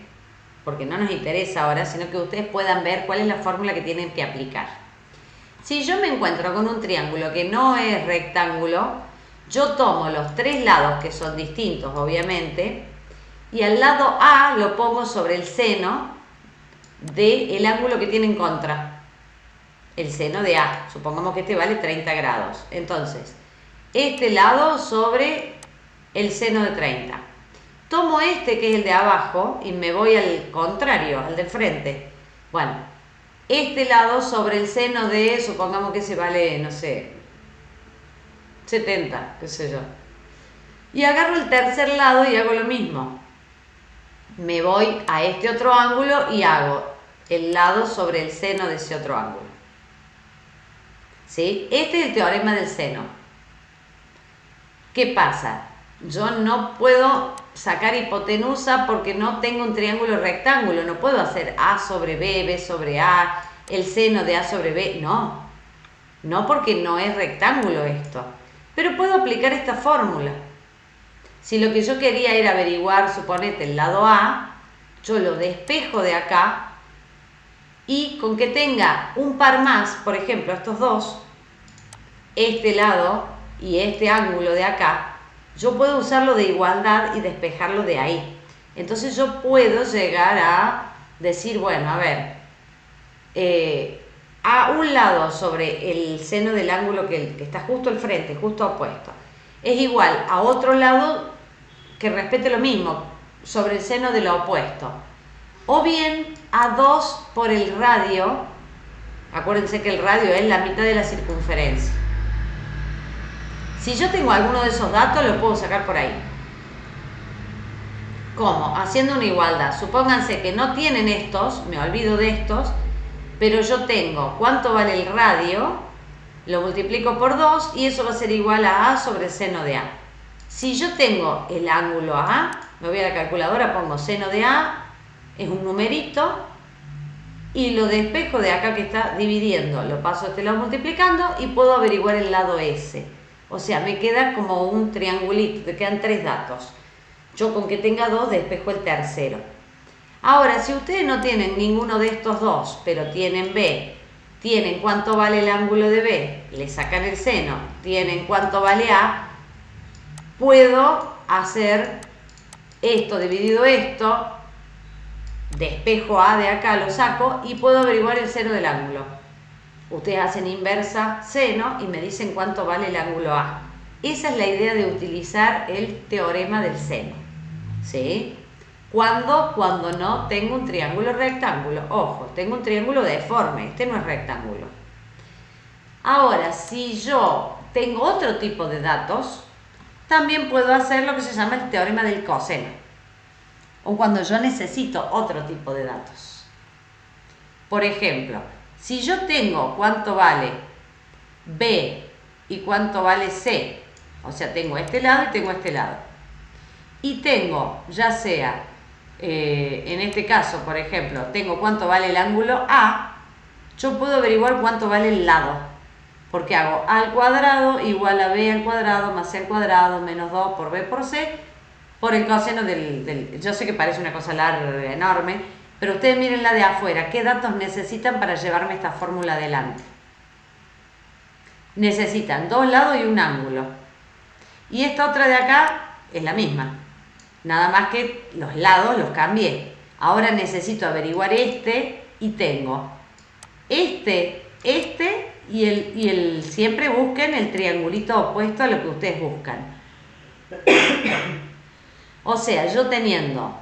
porque no nos interesa ahora, sino que ustedes puedan ver cuál es la fórmula que tienen que aplicar. Si yo me encuentro con un triángulo que no es rectángulo, yo tomo los tres lados que son distintos, obviamente, y al lado A lo pongo sobre el seno del ángulo que tiene en contra. El seno de A, supongamos que este vale 30 grados. Entonces, este lado sobre el seno de 30. Tomo este que es el de abajo y me voy al contrario, al de frente. Bueno, este lado sobre el seno de, supongamos que se vale, no sé, 70, qué sé yo. Y agarro el tercer lado y hago lo mismo. Me voy a este otro ángulo y hago el lado sobre el seno de ese otro ángulo. ¿Sí? Este es el teorema del seno. ¿Qué pasa? Yo no puedo sacar hipotenusa porque no tengo un triángulo rectángulo. No puedo hacer A sobre B, B sobre A, el seno de A sobre B. No, no porque no es rectángulo esto. Pero puedo aplicar esta fórmula. Si lo que yo quería era averiguar, suponete, el lado A, yo lo despejo de acá y con que tenga un par más, por ejemplo, estos dos, este lado y este ángulo de acá, yo puedo usarlo de igualdad y despejarlo de ahí. Entonces yo puedo llegar a decir, bueno, a ver, a un lado sobre el seno del ángulo que está justo al frente, justo opuesto, es igual a otro lado que respete lo mismo, sobre el seno de lo opuesto. O bien a 2 por el radio, acuérdense que el radio es la mitad de la circunferencia. Si yo tengo alguno de esos datos, lo puedo sacar por ahí. ¿Cómo? Haciendo una igualdad. Supónganse que no tienen estos, me olvido de estos, pero yo tengo cuánto vale el radio, lo multiplico por 2 y eso va a ser igual a A sobre seno de A. Si yo tengo el ángulo A, me voy a la calculadora, pongo seno de A, es un numerito, y lo despejo de acá que está dividiendo, lo paso a este lado multiplicando y puedo averiguar el lado S. O sea, me queda como un triangulito, te quedan 3 datos. Yo con que tenga 2 despejo el tercero. Ahora, si ustedes no tienen ninguno de estos dos, pero tienen B, tienen cuánto vale el ángulo de B, le sacan el seno, tienen cuánto vale A, puedo hacer esto dividido esto, despejo A de acá, lo saco y puedo averiguar el seno del ángulo. Ustedes hacen inversa seno y me dicen cuánto vale el ángulo A. Esa es la idea de utilizar el teorema del seno. ¿Sí? Cuando no tengo un triángulo rectángulo. Ojo, tengo un triángulo deforme, este no es rectángulo. Ahora, si yo tengo otro tipo de datos, también puedo hacer lo que se llama el teorema del coseno. O cuando yo necesito otro tipo de datos. Por ejemplo, si yo tengo cuánto vale B y cuánto vale C, o sea, tengo este lado y tengo este lado, y tengo, ya sea, en este caso, por ejemplo, tengo cuánto vale el ángulo A, yo puedo averiguar cuánto vale el lado, porque hago A al cuadrado igual a B al cuadrado más C al cuadrado menos 2 por B por C, por el coseno del... Yo sé que parece una cosa larga, enorme, pero ustedes miren la de afuera. ¿Qué datos necesitan para llevarme esta fórmula adelante? Necesitan 2 lados y un ángulo. Y esta otra de acá es la misma. Nada más que los lados los cambié. Ahora necesito averiguar este y tengo este y el siempre busquen el triangulito opuesto a lo que ustedes buscan. O sea, yo teniendo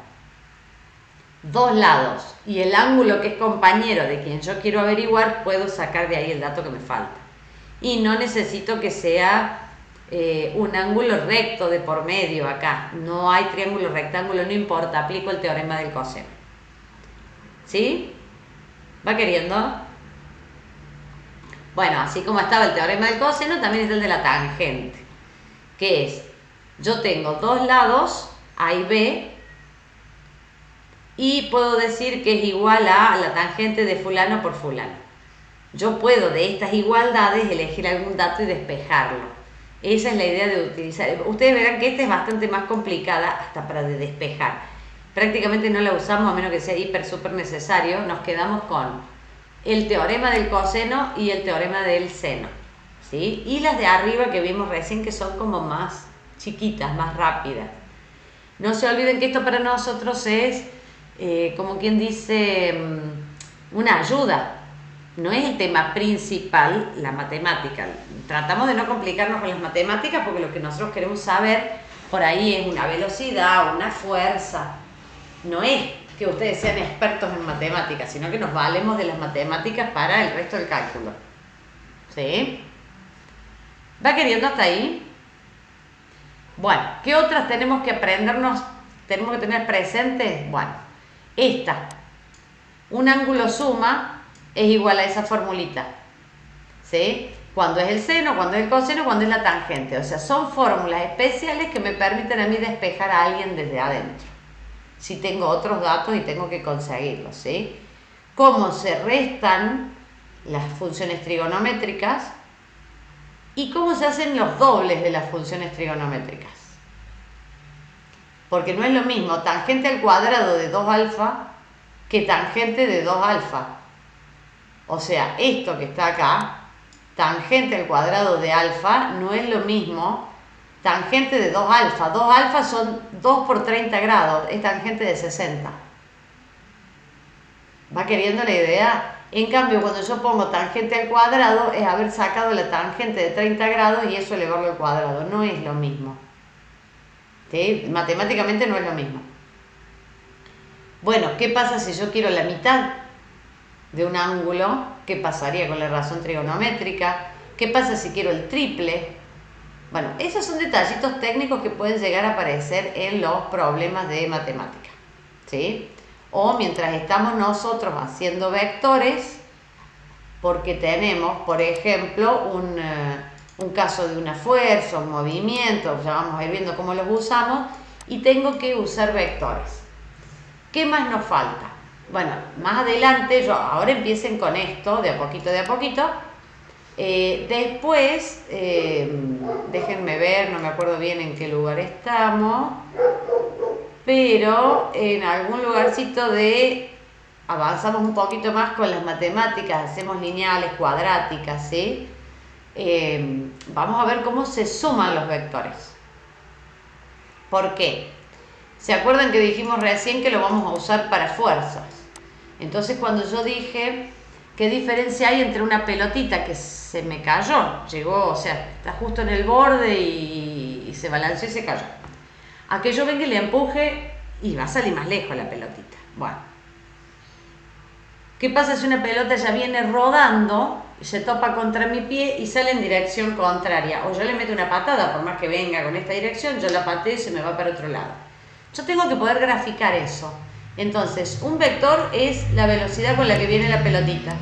2 lados y el ángulo que es compañero de quien yo quiero averiguar, puedo sacar de ahí el dato que me falta. Y no necesito que sea un ángulo recto de por medio acá. No hay triángulo rectángulo, no importa, aplico el teorema del coseno. ¿Sí? ¿Va queriendo? Bueno, así como estaba el teorema del coseno, también está el de la tangente. Que es, yo tengo 2 lados, A y B, y puedo decir que es igual a la tangente de fulano por fulano. Yo puedo de estas igualdades elegir algún dato y despejarlo. Esa es la idea de utilizar. Ustedes verán que esta es bastante más complicada hasta para de despejar. Prácticamente no la usamos a menos que sea hiper súper necesario. Nos quedamos con el teorema del coseno y el teorema del seno, ¿sí? Y las de arriba que vimos recién, que son como más chiquitas, más rápidas. No se olviden que esto para nosotros es, como quien dice, una ayuda. No es el tema principal, la matemática. Tratamos de no complicarnos con las matemáticas porque lo que nosotros queremos saber por ahí es una velocidad, una fuerza. No es que ustedes sean expertos en matemáticas, sino que nos valemos de las matemáticas para el resto del cálculo. ¿Sí? ¿Va queriendo hasta ahí? Bueno, ¿qué otras tenemos que aprendernos, tenemos que tener presentes? Bueno, esta, un ángulo suma es igual a esa formulita, ¿sí? Cuando es el seno, cuando es el coseno, cuando es la tangente. O sea, son fórmulas especiales que me permiten a mí despejar a alguien desde adentro. Si tengo otros datos y tengo que conseguirlos, ¿sí? Cómo se restan las funciones trigonométricas y cómo se hacen los dobles de las funciones trigonométricas. Porque no es lo mismo tangente al cuadrado de 2 alfa que tangente de 2 alfa. O sea, esto que está acá, tangente al cuadrado de alfa, no es lo mismo tangente de 2 alfa. 2 alfa son 2 por 30 grados, es tangente de 60. ¿Va queriendo la idea? En cambio, cuando yo pongo tangente al cuadrado, es haber sacado la tangente de 30 grados y eso elevarlo al cuadrado. No es lo mismo. ¿Sí? Matemáticamente no es lo mismo. Bueno, ¿qué pasa si yo quiero la mitad de un ángulo? ¿Qué pasaría con la razón trigonométrica? ¿Qué pasa si quiero el triple? Bueno, esos son detallitos técnicos que pueden llegar a aparecer en los problemas de matemática, ¿sí? O mientras estamos nosotros haciendo vectores, porque tenemos, por ejemplo, un caso de una fuerza, un movimiento, ya vamos a ir viendo cómo los usamos, y tengo que usar vectores. ¿Qué más nos falta? Bueno, más adelante, ahora empiecen con esto, de a poquito. Después, déjenme ver, no me acuerdo bien en qué lugar estamos, pero en algún lugarcito avanzamos un poquito más con las matemáticas, hacemos lineales, cuadráticas, ¿sí? Vamos a ver cómo se suman los vectores. ¿Por qué? ¿Se acuerdan que dijimos recién que lo vamos a usar para fuerzas? Entonces cuando yo dije qué diferencia hay entre una pelotita que se me cayó, llegó, o sea, está justo en el borde y se balanceó y se cayó, a que yo venga y le empuje y va a salir más lejos la pelotita. Bueno, ¿qué pasa si una pelota ya viene rodando, se topa contra mi pie y sale en dirección contraria? O yo le meto una patada, por más que venga con esta dirección, yo la pateo y se me va para otro lado. Yo tengo que poder graficar eso. Entonces, un vector es la velocidad con la que viene la pelotita.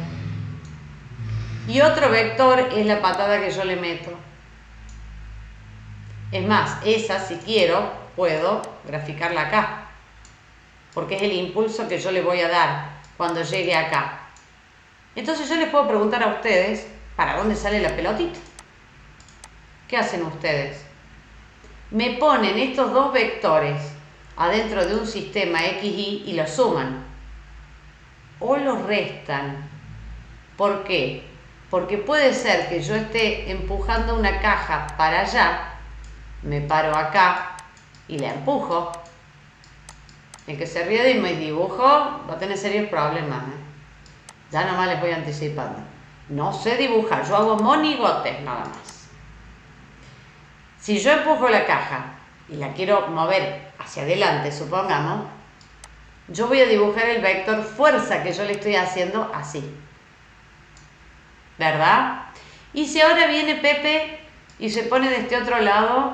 Y otro vector es la patada que yo le meto. Es más, esa, si quiero, puedo graficarla acá. Porque es el impulso que yo le voy a dar cuando llegue acá. Entonces yo les puedo preguntar a ustedes, ¿para dónde sale la pelotita? ¿Qué hacen ustedes? Me ponen estos dos vectores adentro de un sistema XY y los suman. O los restan. ¿Por qué? Porque puede ser que yo esté empujando una caja para allá, me paro acá y la empujo. El que se ríe de mi dibujo va a tener serios problemas, Ya nomás les voy anticipando. No sé dibujar, yo hago monigotes nada más. Si yo empujo la caja y la quiero mover hacia adelante, supongamos, yo voy a dibujar el vector fuerza que yo le estoy haciendo así. ¿Verdad? Y si ahora viene Pepe y se pone de este otro lado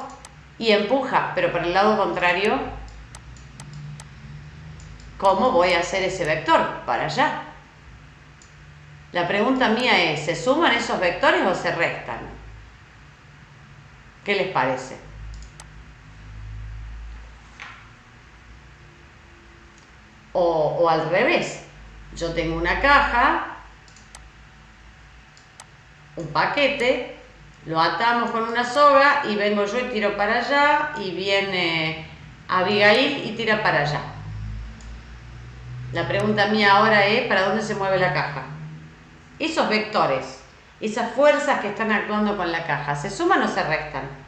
y empuja, pero para el lado contrario, ¿cómo voy a hacer ese vector? Para allá. La pregunta mía es, ¿se suman esos vectores o se restan? ¿Qué les parece? O al revés, yo tengo una caja, un paquete, lo atamos con una soga y vengo yo y tiro para allá y viene Abigail y tira para allá. La pregunta mía ahora es, ¿para dónde se mueve la caja? Esos vectores, esas fuerzas que están actuando con la caja, ¿se suman o se restan?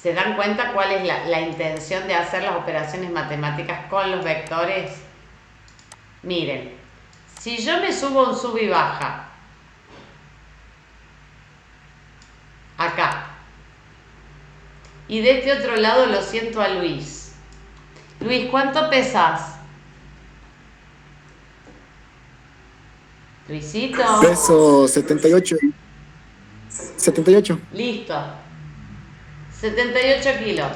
¿Se dan cuenta cuál es la intención de hacer las operaciones matemáticas con los vectores? Miren, si yo me subo un sub y baja, acá, y de este otro lado lo siento a Luis. Luis, ¿cuánto pesas? Luisito. Peso 78. 78. Listo. 78 kilos.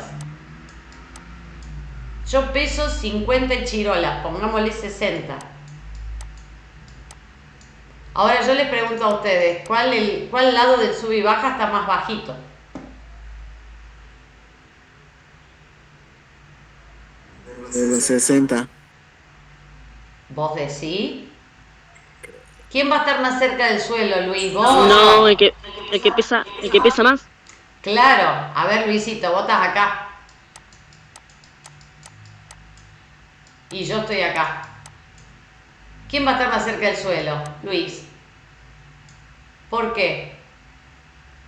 Yo peso 50 chirolas, pongámosle 60. Ahora yo les pregunto a ustedes, ¿cuál lado del sub y baja está más bajito? De los 60. ¿Vos decís? ¿Quién va a estar más cerca del suelo, Luis? ¿Vos? No, el que pesa más. Claro. A ver, Luisito, vos estás acá. Y yo estoy acá. ¿Quién va a estar más cerca del suelo? Luis. ¿Por qué?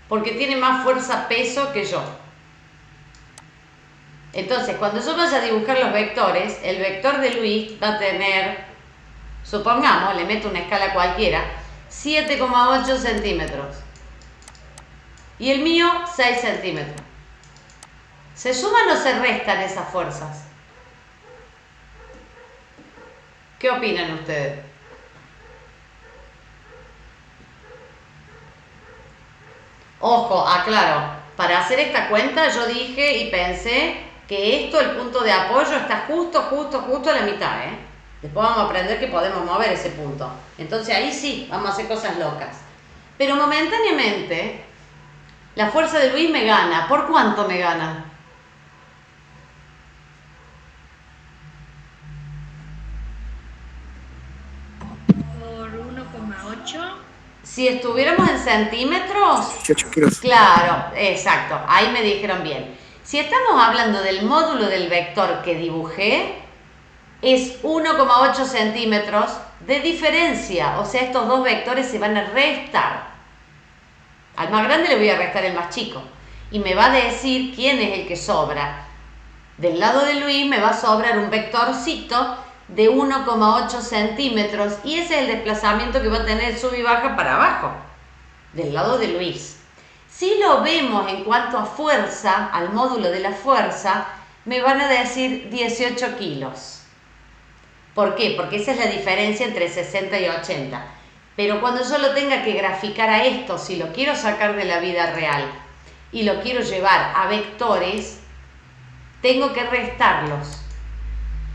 Porque tiene más fuerza peso que yo. Entonces, cuando yo vaya a dibujar los vectores, el vector de Luis va a tener, supongamos, le meto una escala cualquiera, 7,8 centímetros. Y el mío, 6 centímetros. ¿Se suman o se restan esas fuerzas? ¿Qué opinan ustedes? Ojo, aclaro, para hacer esta cuenta yo dije y pensé que esto, el punto de apoyo, está justo a la mitad, ¿eh? Después vamos a aprender que podemos mover ese punto. Entonces ahí sí, vamos a hacer cosas locas. Pero momentáneamente, la fuerza de Luis me gana. ¿Por cuánto me gana? Por 1,8. Si estuviéramos en centímetros, 18 kilos. claro, exacto, ahí me dijeron bien. Si estamos hablando del módulo del vector que dibujé, es 1,8 centímetros de diferencia, o sea, estos dos vectores se van a restar. Al más grande le voy a restar el más chico y me va a decir quién es el que sobra. Del lado de Luis me va a sobrar un vectorcito de 1,8 centímetros y ese es el desplazamiento que va a tener sub y baja para abajo, del lado de Luis. Si lo vemos en cuanto a fuerza, al módulo de la fuerza, me van a decir 18 kilos. ¿Por qué? Porque esa es la diferencia entre 60 y 80. Pero cuando yo lo tenga que graficar a esto, si lo quiero sacar de la vida real y lo quiero llevar a vectores, tengo que restarlos.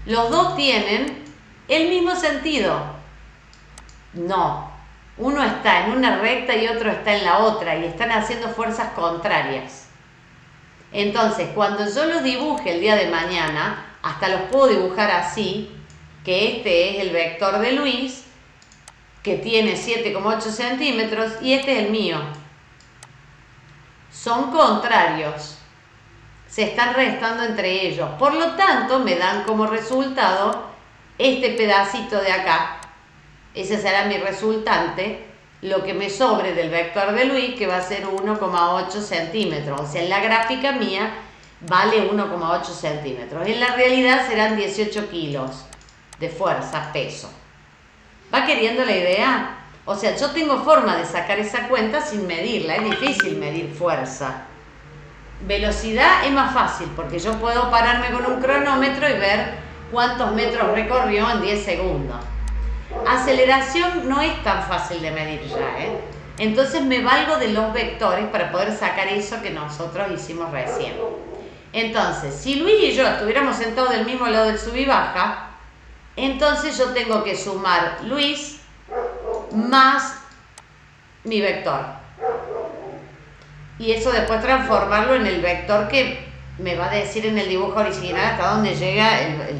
¿Los dos tienen el mismo sentido? No. Uno está en una recta y otro está en la otra y están haciendo fuerzas contrarias. Entonces, cuando yo los dibuje el día de mañana, hasta los puedo dibujar así, que este es el vector de Luis, que tiene 7,8 centímetros, y este es el mío. Son contrarios. Se están restando entre ellos. Por lo tanto, me dan como resultado este pedacito de acá. Ese será mi resultante, lo que me sobre del vector de Luis, que va a ser 1,8 centímetros. O sea, en la gráfica mía vale 1,8 centímetros. En la realidad serán 18 kilos de fuerza, peso. ¿Va queriendo la idea? O sea, yo tengo forma de sacar esa cuenta sin medirla. Es difícil medir fuerza. Velocidad es más fácil porque yo puedo pararme con un cronómetro y ver cuántos metros recorrió en 10 segundos. Aceleración no es tan fácil de medir ya, ¿eh? Entonces me valgo de los vectores para poder sacar eso que nosotros hicimos recién. Entonces, si Luis y yo estuviéramos sentados del mismo lado del sub y baja, entonces yo tengo que sumar Luis más mi vector. Y eso después transformarlo en el vector que me va a decir en el dibujo original hasta dónde llega,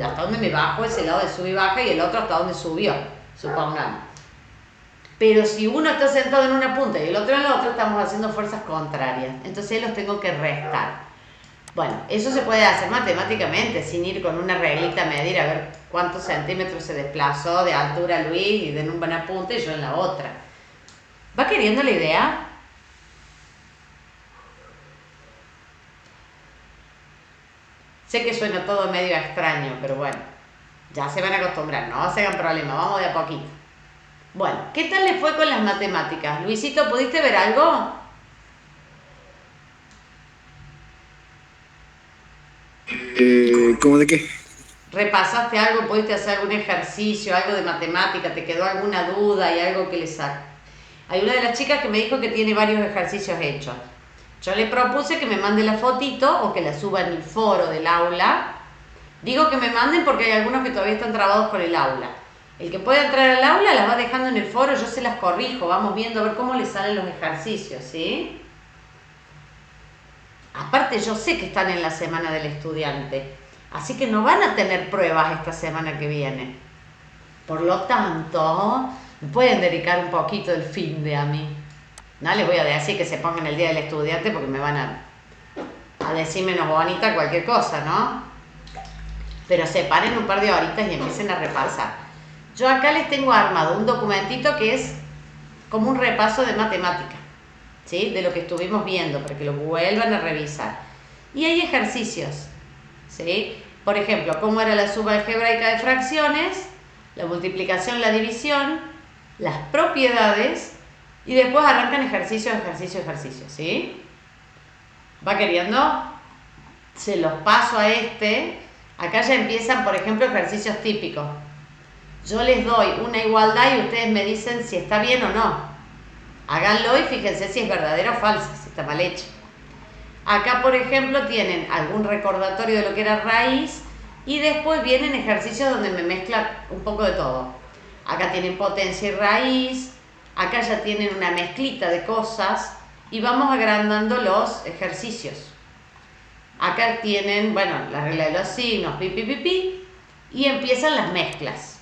hasta dónde me bajo, ese lado de sub y baja, y el otro hasta dónde subió, supongamos. Pero si uno está sentado en una punta y el otro en la otra, estamos haciendo fuerzas contrarias. Entonces los tengo que restar. Bueno, eso se puede hacer matemáticamente, sin ir con una reglita a medir a ver cuántos centímetros se desplazó de altura Luis y de una punta y yo en la otra. ¿Va queriendo la idea? Sé que suena todo medio extraño, pero bueno, ya se van a acostumbrar, no se hagan problema, vamos de a poquito. Bueno, ¿qué tal les fue con las matemáticas? Luisito, ¿pudiste ver algo? ¿Cómo de qué? ¿Repasaste algo? ¿Pudiste hacer algún ejercicio, algo de matemática? ¿Te quedó alguna duda y algo que le saque? Hay una de las chicas que me dijo que tiene varios ejercicios hechos. Yo le propuse que me mande la fotito o que la suba en el foro del aula. Digo que me manden porque hay algunos que todavía están trabados con el aula. El que puede entrar al aula las va dejando en el foro, yo se las corrijo, vamos viendo a ver cómo le salen los ejercicios, ¿sí? Aparte yo sé que están en la semana del estudiante, así que no van a tener pruebas esta semana que viene. Por lo tanto, me pueden dedicar un poquito el fin de a mí. No les voy a decir que se pongan el día del estudiante porque me van a decir menos bonita cualquier cosa, ¿no? Pero separen un par de horitas y empiecen a repasar. Yo acá les tengo armado un documentito que es como un repaso de matemática, ¿sí? De lo que estuvimos viendo, para que lo vuelvan a revisar. Y hay ejercicios, ¿sí? Por ejemplo, cómo era la subalgebraica de fracciones, la multiplicación, la división, las propiedades, y después arrancan ejercicios, ¿sí? ¿Va queriendo? Se los paso a este. Acá ya empiezan, por ejemplo, ejercicios típicos. Yo les doy una igualdad y ustedes me dicen si está bien o no. Háganlo y fíjense si es verdadera o falsa, si está mal hecho. Acá, por ejemplo, tienen algún recordatorio de lo que era raíz y después vienen ejercicios donde me mezcla un poco de todo. Acá tienen potencia y raíz, acá ya tienen una mezclita de cosas y vamos agrandando los ejercicios. Acá tienen, bueno, la regla de los signos, y empiezan las mezclas,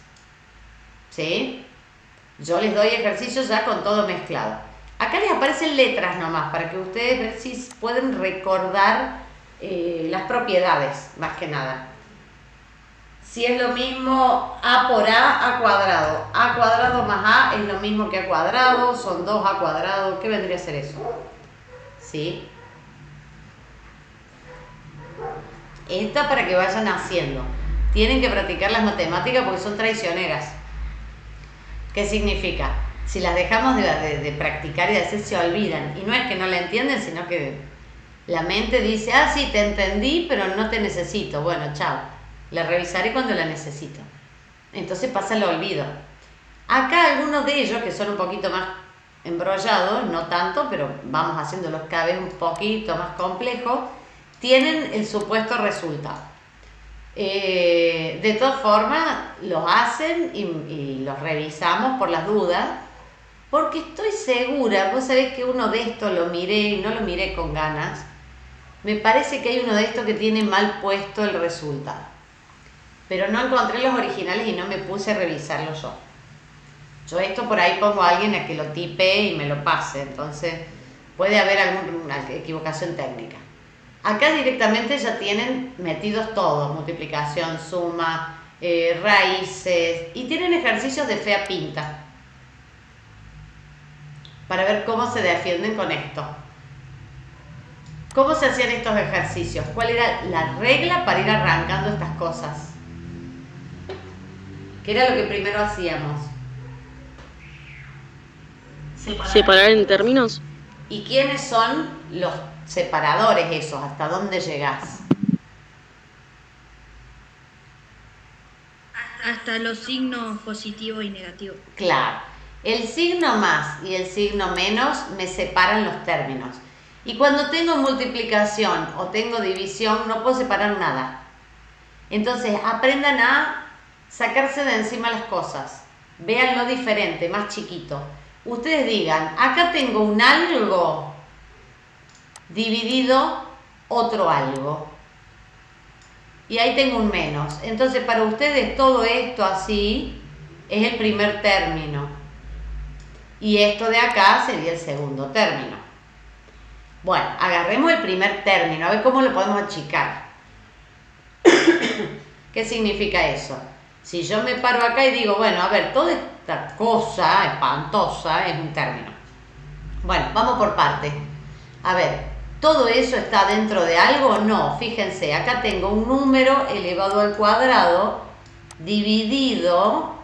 ¿sí? Yo les doy ejercicios ya con todo mezclado. Acá les aparecen letras nomás, para que ustedes vean si pueden recordar las propiedades, más que nada. Si es lo mismo A por A cuadrado. A cuadrado más A es lo mismo que A cuadrado, son 2A cuadrado. ¿Qué vendría a ser eso? ¿Sí? Esta para que vayan haciendo. Tienen que practicar las matemáticas porque son traicioneras. ¿Qué significa? Si las dejamos de practicar y de hacer, se olvidan. Y no es que no la entienden, sino que la mente dice, ah, sí, te entendí, pero no te necesito. Bueno, chao. La revisaré cuando la necesito. Entonces pasa el olvido. Acá algunos de ellos, que son un poquito más embrollados, no tanto, pero vamos haciéndolos cada vez un poquito más complejos, tienen el supuesto resultado. De todas formas, los hacen y los revisamos por las dudas, porque estoy segura, vos sabés que uno de estos lo miré y no lo miré con ganas, me parece que hay uno de estos que tiene mal puesto el resultado, pero no encontré los originales y no me puse a revisarlo yo. Yo esto por ahí pongo a alguien a que lo tipee y me lo pase, entonces puede haber alguna equivocación técnica. Acá directamente ya tienen metidos todos, multiplicación, suma, raíces, y tienen ejercicios de fea pinta para ver cómo se defienden con esto. ¿Cómo se hacían estos ejercicios? ¿Cuál era la regla para ir arrancando estas cosas? ¿Qué era lo que primero hacíamos? ¿Separar en términos? ¿Y quiénes son los separadores esos? ¿Hasta dónde llegás? Hasta los signos positivos y negativos. Claro. El signo más y el signo menos me separan los términos. Y cuando tengo multiplicación o tengo división, no puedo separar nada. Entonces, aprendan a sacarse de encima las cosas. Véanlo diferente, más chiquito. Ustedes digan, acá tengo un algo dividido otro algo. Y ahí tengo un menos. Entonces, para ustedes todo esto así es el primer término. Y esto de acá sería el segundo término. Bueno, agarremos el primer término, a ver cómo lo podemos achicar. ¿Qué significa eso? Si yo me paro acá y digo, bueno, a ver, toda esta cosa espantosa es un término. Bueno, vamos por partes. A ver, ¿todo eso está dentro de algo? No, fíjense, acá tengo un número elevado al cuadrado dividido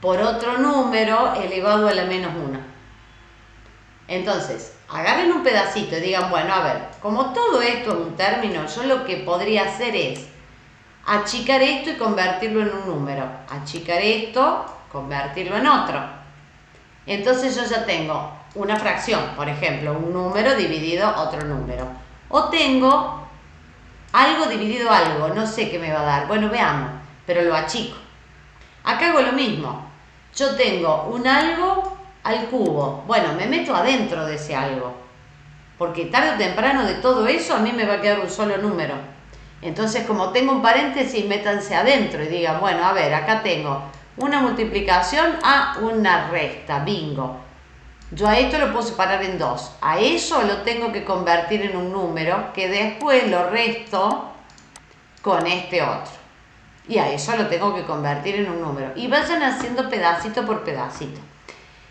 por otro número elevado a la menos 1. Entonces, agarren un pedacito y digan, bueno, a ver, como todo esto es un término, yo lo que podría hacer es achicar esto y convertirlo en un número. Achicar esto, convertirlo en otro. Entonces yo ya tengo una fracción, por ejemplo, un número dividido otro número. O tengo algo dividido algo, no sé qué me va a dar. Bueno, veamos, pero lo achico. Acá hago lo mismo. Yo tengo un algo al cubo. Bueno, me meto adentro de ese algo. Porque tarde o temprano de todo eso a mí me va a quedar un solo número. Entonces, como tengo un paréntesis, métanse adentro y digan, bueno, a ver, acá tengo una multiplicación a una resta, bingo. Yo a esto lo puedo separar en dos. A eso lo tengo que convertir en un número que después lo resto con este otro. Y a eso lo tengo que convertir en un número. Y vayan haciendo pedacito por pedacito.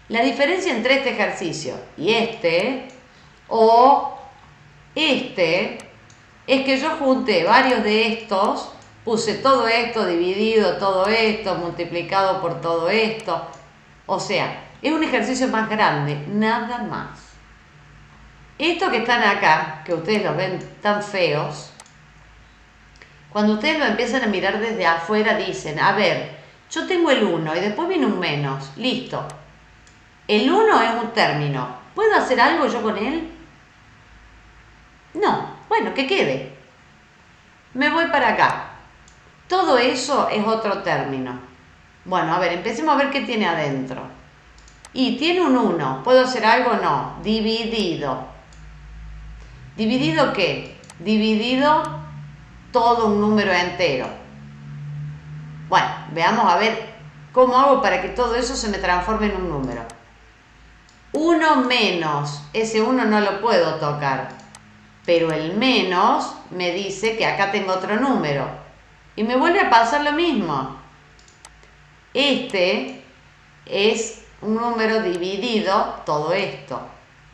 La diferencia entre este ejercicio y este, o este, es que yo junté varios de estos, puse todo esto dividido, todo esto multiplicado por todo esto. O sea, es un ejercicio más grande, nada más. Estos que están acá, que ustedes los ven tan feos, cuando ustedes lo empiezan a mirar desde afuera dicen, a ver, yo tengo el 1 y después viene un menos, listo. El 1 es un término, ¿puedo hacer algo yo con él? No, bueno, que quede. Me voy para acá. Todo eso es otro término. Bueno, a ver, empecemos a ver qué tiene adentro. Y tiene un 1, ¿puedo hacer algo? No, dividido. ¿Dividido qué? Dividido todo un número entero. Bueno, veamos a ver cómo hago para que todo eso se me transforme en un número. 1 menos, ese 1 no lo puedo tocar, pero el menos me dice que acá tengo otro número. Y me vuelve a pasar lo mismo. Este es un número dividido todo esto.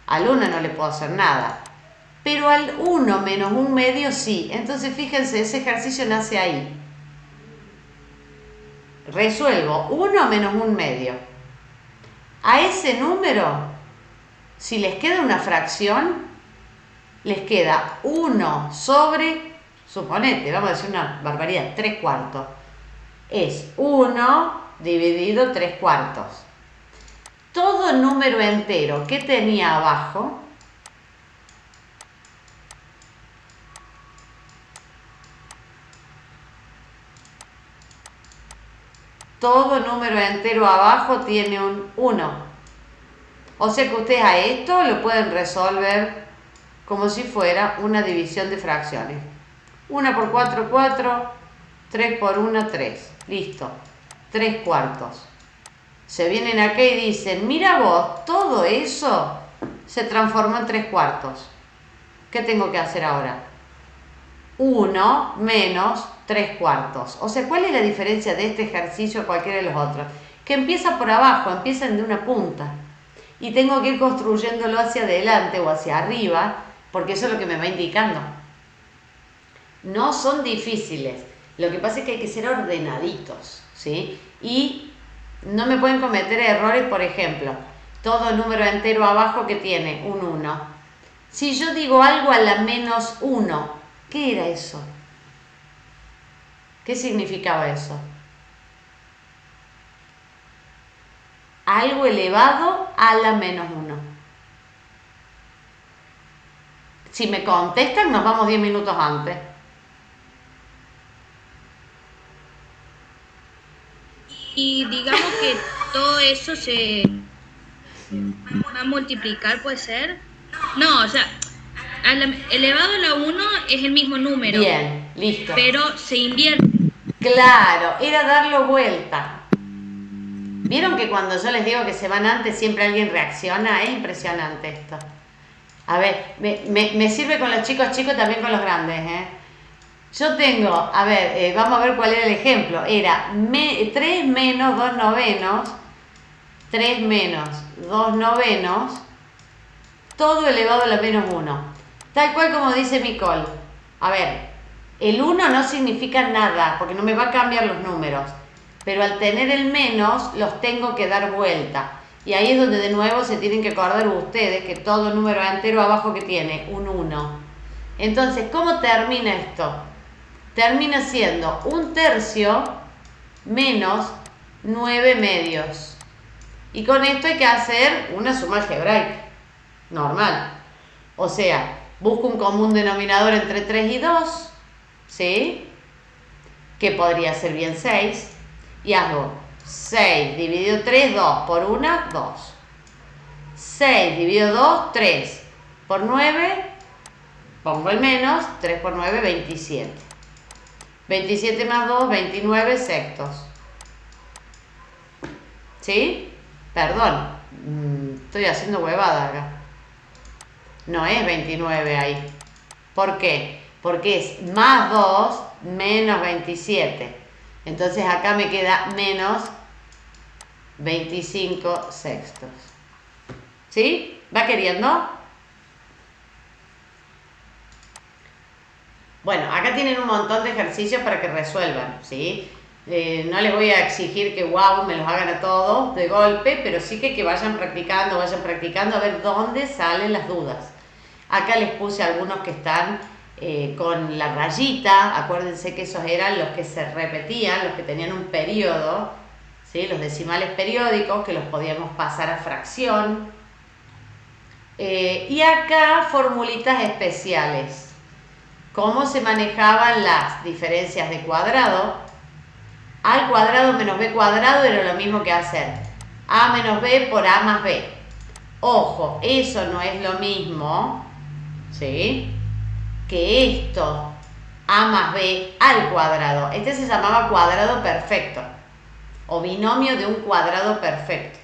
Al 1 no le puedo hacer nada. Pero al 1 menos un medio sí. Entonces fíjense, ese ejercicio nace ahí. Resuelvo 1 menos un medio. A ese número, si les queda una fracción, les queda 1 sobre, suponete, vamos a decir una barbaridad, 3/4. Es 1 dividido 3/4. Todo número entero que tenía abajo, todo número entero abajo tiene un 1. O sea que ustedes a esto lo pueden resolver como si fuera una división de fracciones. 1 por 4, 4. 3 por 1, 3. Listo. 3/4. Se vienen acá y dicen, mira vos, todo eso se transformó en 3/4. ¿Qué tengo que hacer ahora? 1 menos 3/4. O sea, ¿cuál es la diferencia de este ejercicio a cualquiera de los otros? Que empieza por abajo, empiezan de una punta. Y tengo que ir construyéndolo hacia adelante o hacia arriba, porque eso es lo que me va indicando. No son difíciles. Lo que pasa es que hay que ser ordenaditos, ¿sí? Y no me pueden cometer errores, por ejemplo, todo número entero abajo que tiene un 1. Si yo digo algo a la menos 1, ¿qué era eso? ¿Qué significaba eso? Algo elevado a la menos 1. Si me contestan, nos vamos 10 minutos antes. Y digamos que todo eso se va a multiplicar, ¿puede ser? No, o sea, elevado a la 1 es el mismo número. Bien, listo. Pero se invierte. Claro, era darlo vuelta. ¿Vieron que cuando yo les digo que se van antes siempre alguien reacciona? Es impresionante esto. A ver, me sirve con los chicos también con los grandes, ¿eh? Yo tengo, a ver, vamos a ver cuál era el ejemplo. Era 3 menos 2 novenos, 3 menos 2 novenos, todo elevado a la menos 1. Tal cual como dice Nicole. A ver, el 1 no significa nada, porque no me va a cambiar los números. Pero al tener el menos, los tengo que dar vuelta. Y ahí es donde de nuevo se tienen que acordar ustedes que todo número entero abajo que tiene un 1. Entonces, ¿cómo termina esto? Termina siendo 1/3 menos 9 medios. Y con esto hay que hacer una suma algebraica. Normal. O sea, busco un común denominador entre 3 y 2. ¿Sí? Que podría ser bien 6. Y hago 6 dividido 3, 2. Por 1, 2. 6 dividido 2, 3. Por 9, pongo el menos. 3 por 9, 27. 27 más 2, 29 sextos. ¿Sí? Perdón, estoy haciendo huevada acá. No es 29 ahí. ¿Por qué? Porque es más 2 menos 27. Entonces acá me queda menos 25 sextos. ¿Sí? ¿Va queriendo? Bueno, acá tienen un montón de ejercicios para que resuelvan, ¿sí? No les voy a exigir que wow, me los hagan a todos de golpe, pero sí que vayan practicando a ver dónde salen las dudas. Acá les puse algunos que están con la rayita, acuérdense que esos eran los que se repetían, los que tenían un periodo, ¿sí? Los decimales periódicos que los podíamos pasar a fracción. Y acá formulitas especiales. ¿Cómo se manejaban las diferencias de cuadrado? A al cuadrado menos b cuadrado era lo mismo que hacer a menos b por a más b. Ojo, eso no es lo mismo, ¿sí?, que esto, a más b al cuadrado. Este se llamaba cuadrado perfecto o binomio de un cuadrado perfecto,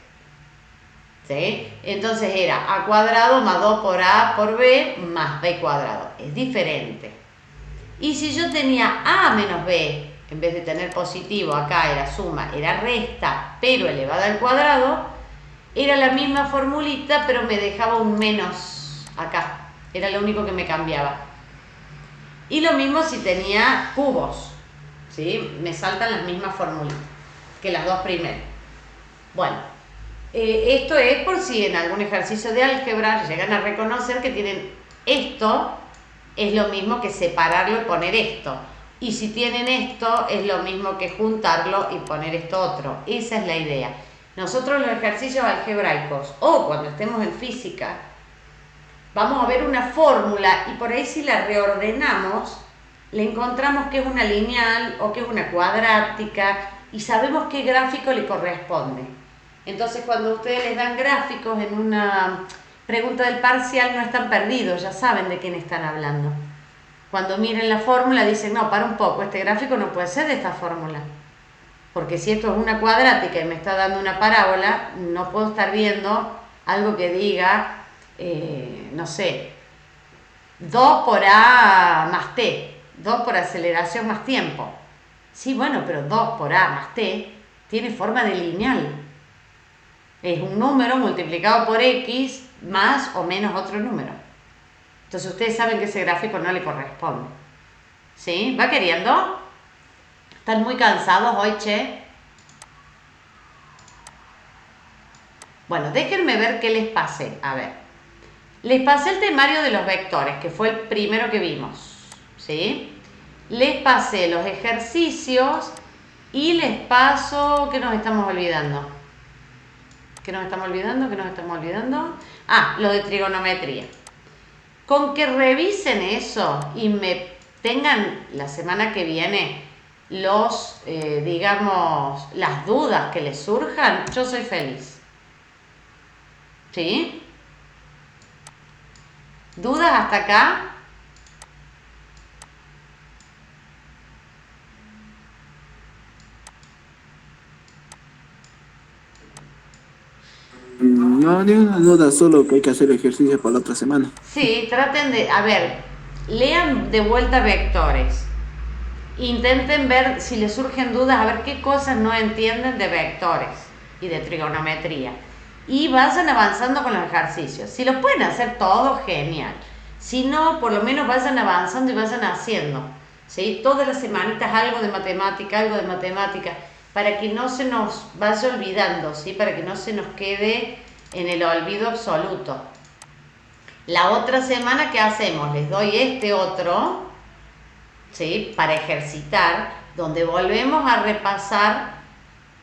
¿sí? Entonces era a cuadrado más 2 por a por b más b cuadrado. Es diferente. Y si yo tenía a menos b, en vez de tener positivo, acá era suma, era resta, pero elevada al cuadrado, era la misma formulita, pero me dejaba un menos acá. Era lo único que me cambiaba. Y lo mismo si tenía cubos, ¿sí? Me saltan las mismas formulitas que las dos primeras. Bueno, esto es por si en algún ejercicio de álgebra llegan a reconocer que tienen esto, es lo mismo que separarlo y poner esto. Y si tienen esto, es lo mismo que juntarlo y poner esto otro. Esa es la idea. Nosotros los ejercicios algebraicos, o cuando estemos en física, vamos a ver una fórmula y por ahí si la reordenamos, le encontramos que es una lineal o que es una cuadrática y sabemos qué gráfico le corresponde. Entonces cuando ustedes les dan gráficos en una pregunta del parcial no están perdidos, ya saben de quién están hablando. Cuando miren la fórmula dicen, no, para un poco, este gráfico no puede ser de esta fórmula. Porque si esto es una cuadrática y me está dando una parábola, no puedo estar viendo algo que diga, no sé, 2 por a más t, 2 por aceleración más tiempo. Sí, bueno, pero 2 por a más t tiene forma de lineal. Es un número multiplicado por x más o menos otro número. Entonces ustedes saben que ese gráfico no le corresponde. ¿Sí? ¿Va queriendo? ¿Están muy cansados hoy, che? Bueno, déjenme ver qué les pasé. A ver. Les pasé el temario de los vectores, que fue el primero que vimos. ¿Sí? Les pasé los ejercicios y les paso... ¿Qué nos estamos olvidando? ¿Qué nos estamos olvidando? ¿Qué nos estamos olvidando? Ah, lo de trigonometría. Con que revisen eso y me tengan la semana que viene los, digamos, las dudas que les surjan, yo soy feliz. ¿Sí? ¿Dudas hasta acá? No, ni una duda, solo que hay que hacer ejercicio para la otra semana. Sí, traten de, a ver, lean de vuelta vectores. Intenten ver si les surgen dudas, a ver qué cosas no entienden de vectores y de trigonometría. Y vayan avanzando con los ejercicios. Si los pueden hacer todos, genial. Si no, por lo menos vayan avanzando y vayan haciendo, ¿sí? Todas las semanitas algo de matemática, para que no se nos vaya olvidando, ¿sí? Para que no se nos quede en el olvido absoluto. La otra semana, ¿qué hacemos? Les doy este otro, ¿sí? Para ejercitar, donde volvemos a repasar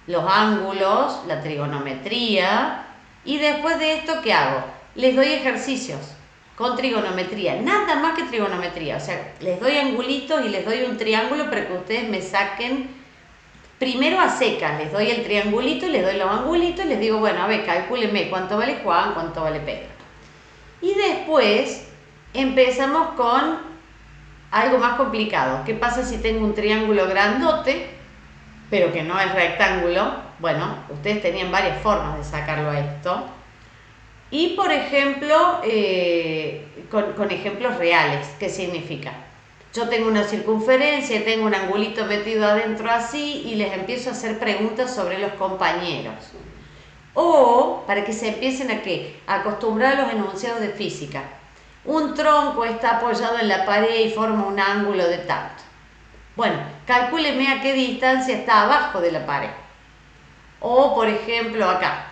los ángulos, la trigonometría, y después de esto, ¿qué hago? Les doy ejercicios con trigonometría, nada más que trigonometría, o sea, les doy angulitos y les doy un triángulo para que ustedes me saquen, primero a secas, les doy el triangulito y les doy los angulitos y les digo, bueno, a ver, calcúlenme cuánto vale Juan, cuánto vale Pedro. Y después empezamos con algo más complicado. ¿Qué pasa si tengo un triángulo grandote, pero que no es rectángulo? Bueno, ustedes tenían varias formas de sacarlo a esto. Y por ejemplo, con ejemplos reales, ¿qué significa? Yo tengo una circunferencia, tengo un angulito metido adentro así y les empiezo a hacer preguntas sobre los compañeros. O para que se empiecen a ¿qué? A acostumbrar a los enunciados de física. Un tronco está apoyado en la pared y forma un ángulo de tanto. Bueno, calcúleme a qué distancia está abajo de la pared. O por ejemplo acá,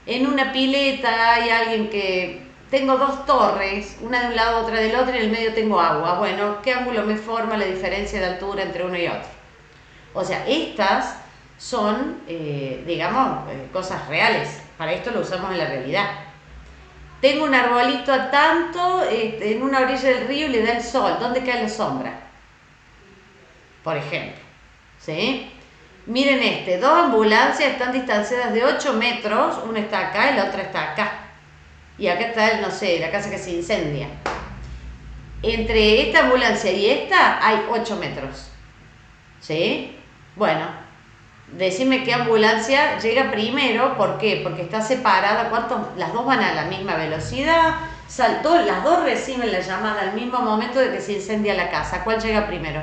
en una pileta hay alguien que... Tengo dos torres, una de un lado, otra del otro, y en el medio tengo agua. Bueno, ¿qué ángulo me forma la diferencia de altura entre uno y otro? O sea, estas son, digamos, cosas reales. Para esto lo usamos en la realidad. Tengo un arbolito a tanto en una orilla del río y le da el sol. ¿Dónde cae la sombra? Por ejemplo. ¿Sí? Miren dos ambulancias están distanciadas de 8 metros. Una está acá y la otra está acá. Y acá está, no sé, la casa que se incendia. Entre esta ambulancia y esta hay 8 metros. ¿Sí? Bueno, decime qué ambulancia llega primero. ¿Por qué? Porque está separada. Las dos van a la misma velocidad. Las dos reciben la llamada al mismo momento de que se incendia la casa. ¿Cuál llega primero?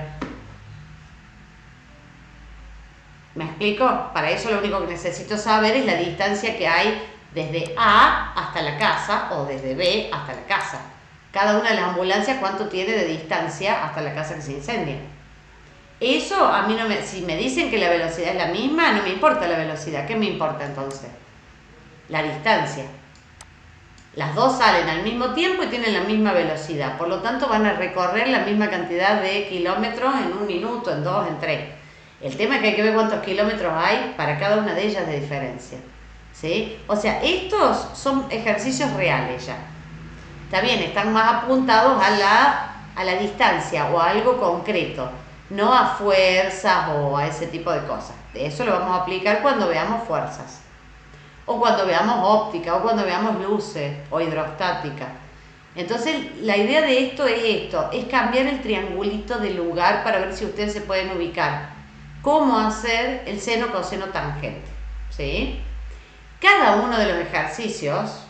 ¿Me explico? Para eso lo único que necesito saber es la distancia que hay desde A hasta la casa o desde B hasta la casa. Cada una de las ambulancias cuánto tiene de distancia hasta la casa que se incendia. Eso a mí si me dicen que la velocidad es la misma, no me importa la velocidad. ¿Qué me importa entonces? La distancia. Las dos salen al mismo tiempo y tienen la misma velocidad. Por lo tanto van a recorrer la misma cantidad de kilómetros en 1 minuto, en 2, en 3. El tema es que hay que ver cuántos kilómetros hay para cada una de ellas de diferencia. ¿Sí? O sea, estos son ejercicios reales ya. Está bien, están más apuntados a la distancia o a algo concreto, no a fuerzas o a ese tipo de cosas. Eso lo vamos a aplicar cuando veamos fuerzas, o cuando veamos óptica, o cuando veamos luces, o hidrostática. Entonces, la idea de esto, es cambiar el triangulito de lugar para ver si ustedes se pueden ubicar. ¿Cómo hacer el seno, coseno, tangente? ¿Sí? Cada uno de los ejercicios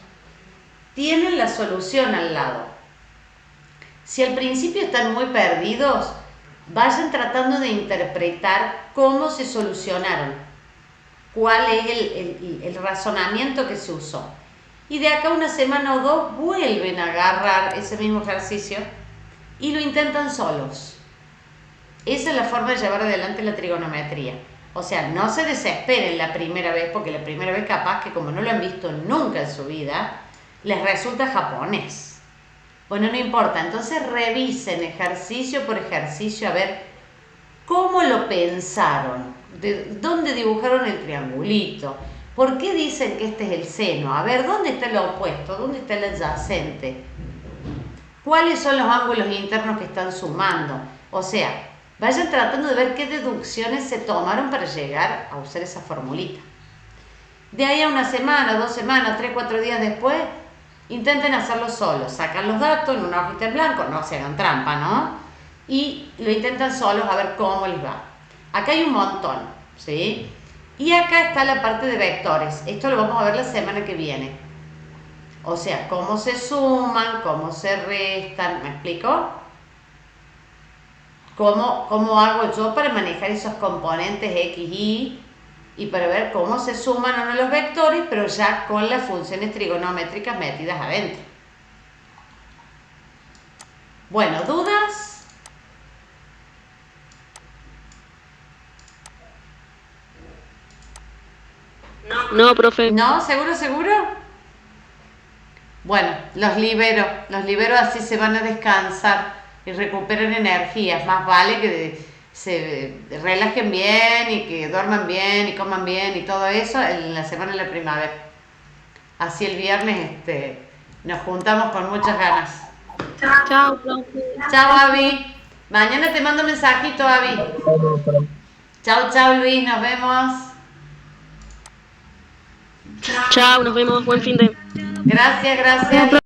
tienen la solución al lado. Si al principio están muy perdidos, vayan tratando de interpretar cómo se solucionaron, cuál es el razonamiento que se usó. Y de acá 1 semana o 2 vuelven a agarrar ese mismo ejercicio y lo intentan solos. Esa es la forma de llevar adelante la trigonometría. O sea, no se desesperen la primera vez, porque la primera vez capaz que como no lo han visto nunca en su vida, les resulta japonés. Bueno, no importa, entonces revisen ejercicio por ejercicio a ver cómo lo pensaron, de dónde dibujaron el triangulito, por qué dicen que este es el seno, a ver, ¿dónde está el opuesto? ¿Dónde está el adyacente? ¿Cuáles son los ángulos internos que están sumando? O sea, vayan tratando de ver qué deducciones se tomaron para llegar a usar esa formulita. De ahí a 1 semana, 2 semanas, 3, 4 días después, intenten hacerlo solos. Sacan los datos en una hojita en blanco, no se hagan trampa, ¿no? Y lo intentan solos a ver cómo les va. Acá hay un montón, ¿sí? Y acá está la parte de vectores. Esto lo vamos a ver la semana que viene. O sea, cómo se suman, cómo se restan, ¿me explico? ¿Cómo hago yo para manejar esos componentes X, y para ver cómo se suman o no los vectores, pero ya con las funciones trigonométricas metidas adentro? Bueno, ¿dudas? No, profe. ¿No? ¿Seguro, seguro? Bueno, los libero así se van a descansar y recuperan energías. Más vale que se relajen bien y que duerman bien y coman bien y todo eso en la semana de la primavera. Así el viernes nos juntamos con muchas ganas. Chao, profe. Chao, Avi. Mañana te mando un mensajito, Avi. Chao, chao, Luis. Nos vemos. Chao, nos vemos. Buen fin de... Gracias, gracias.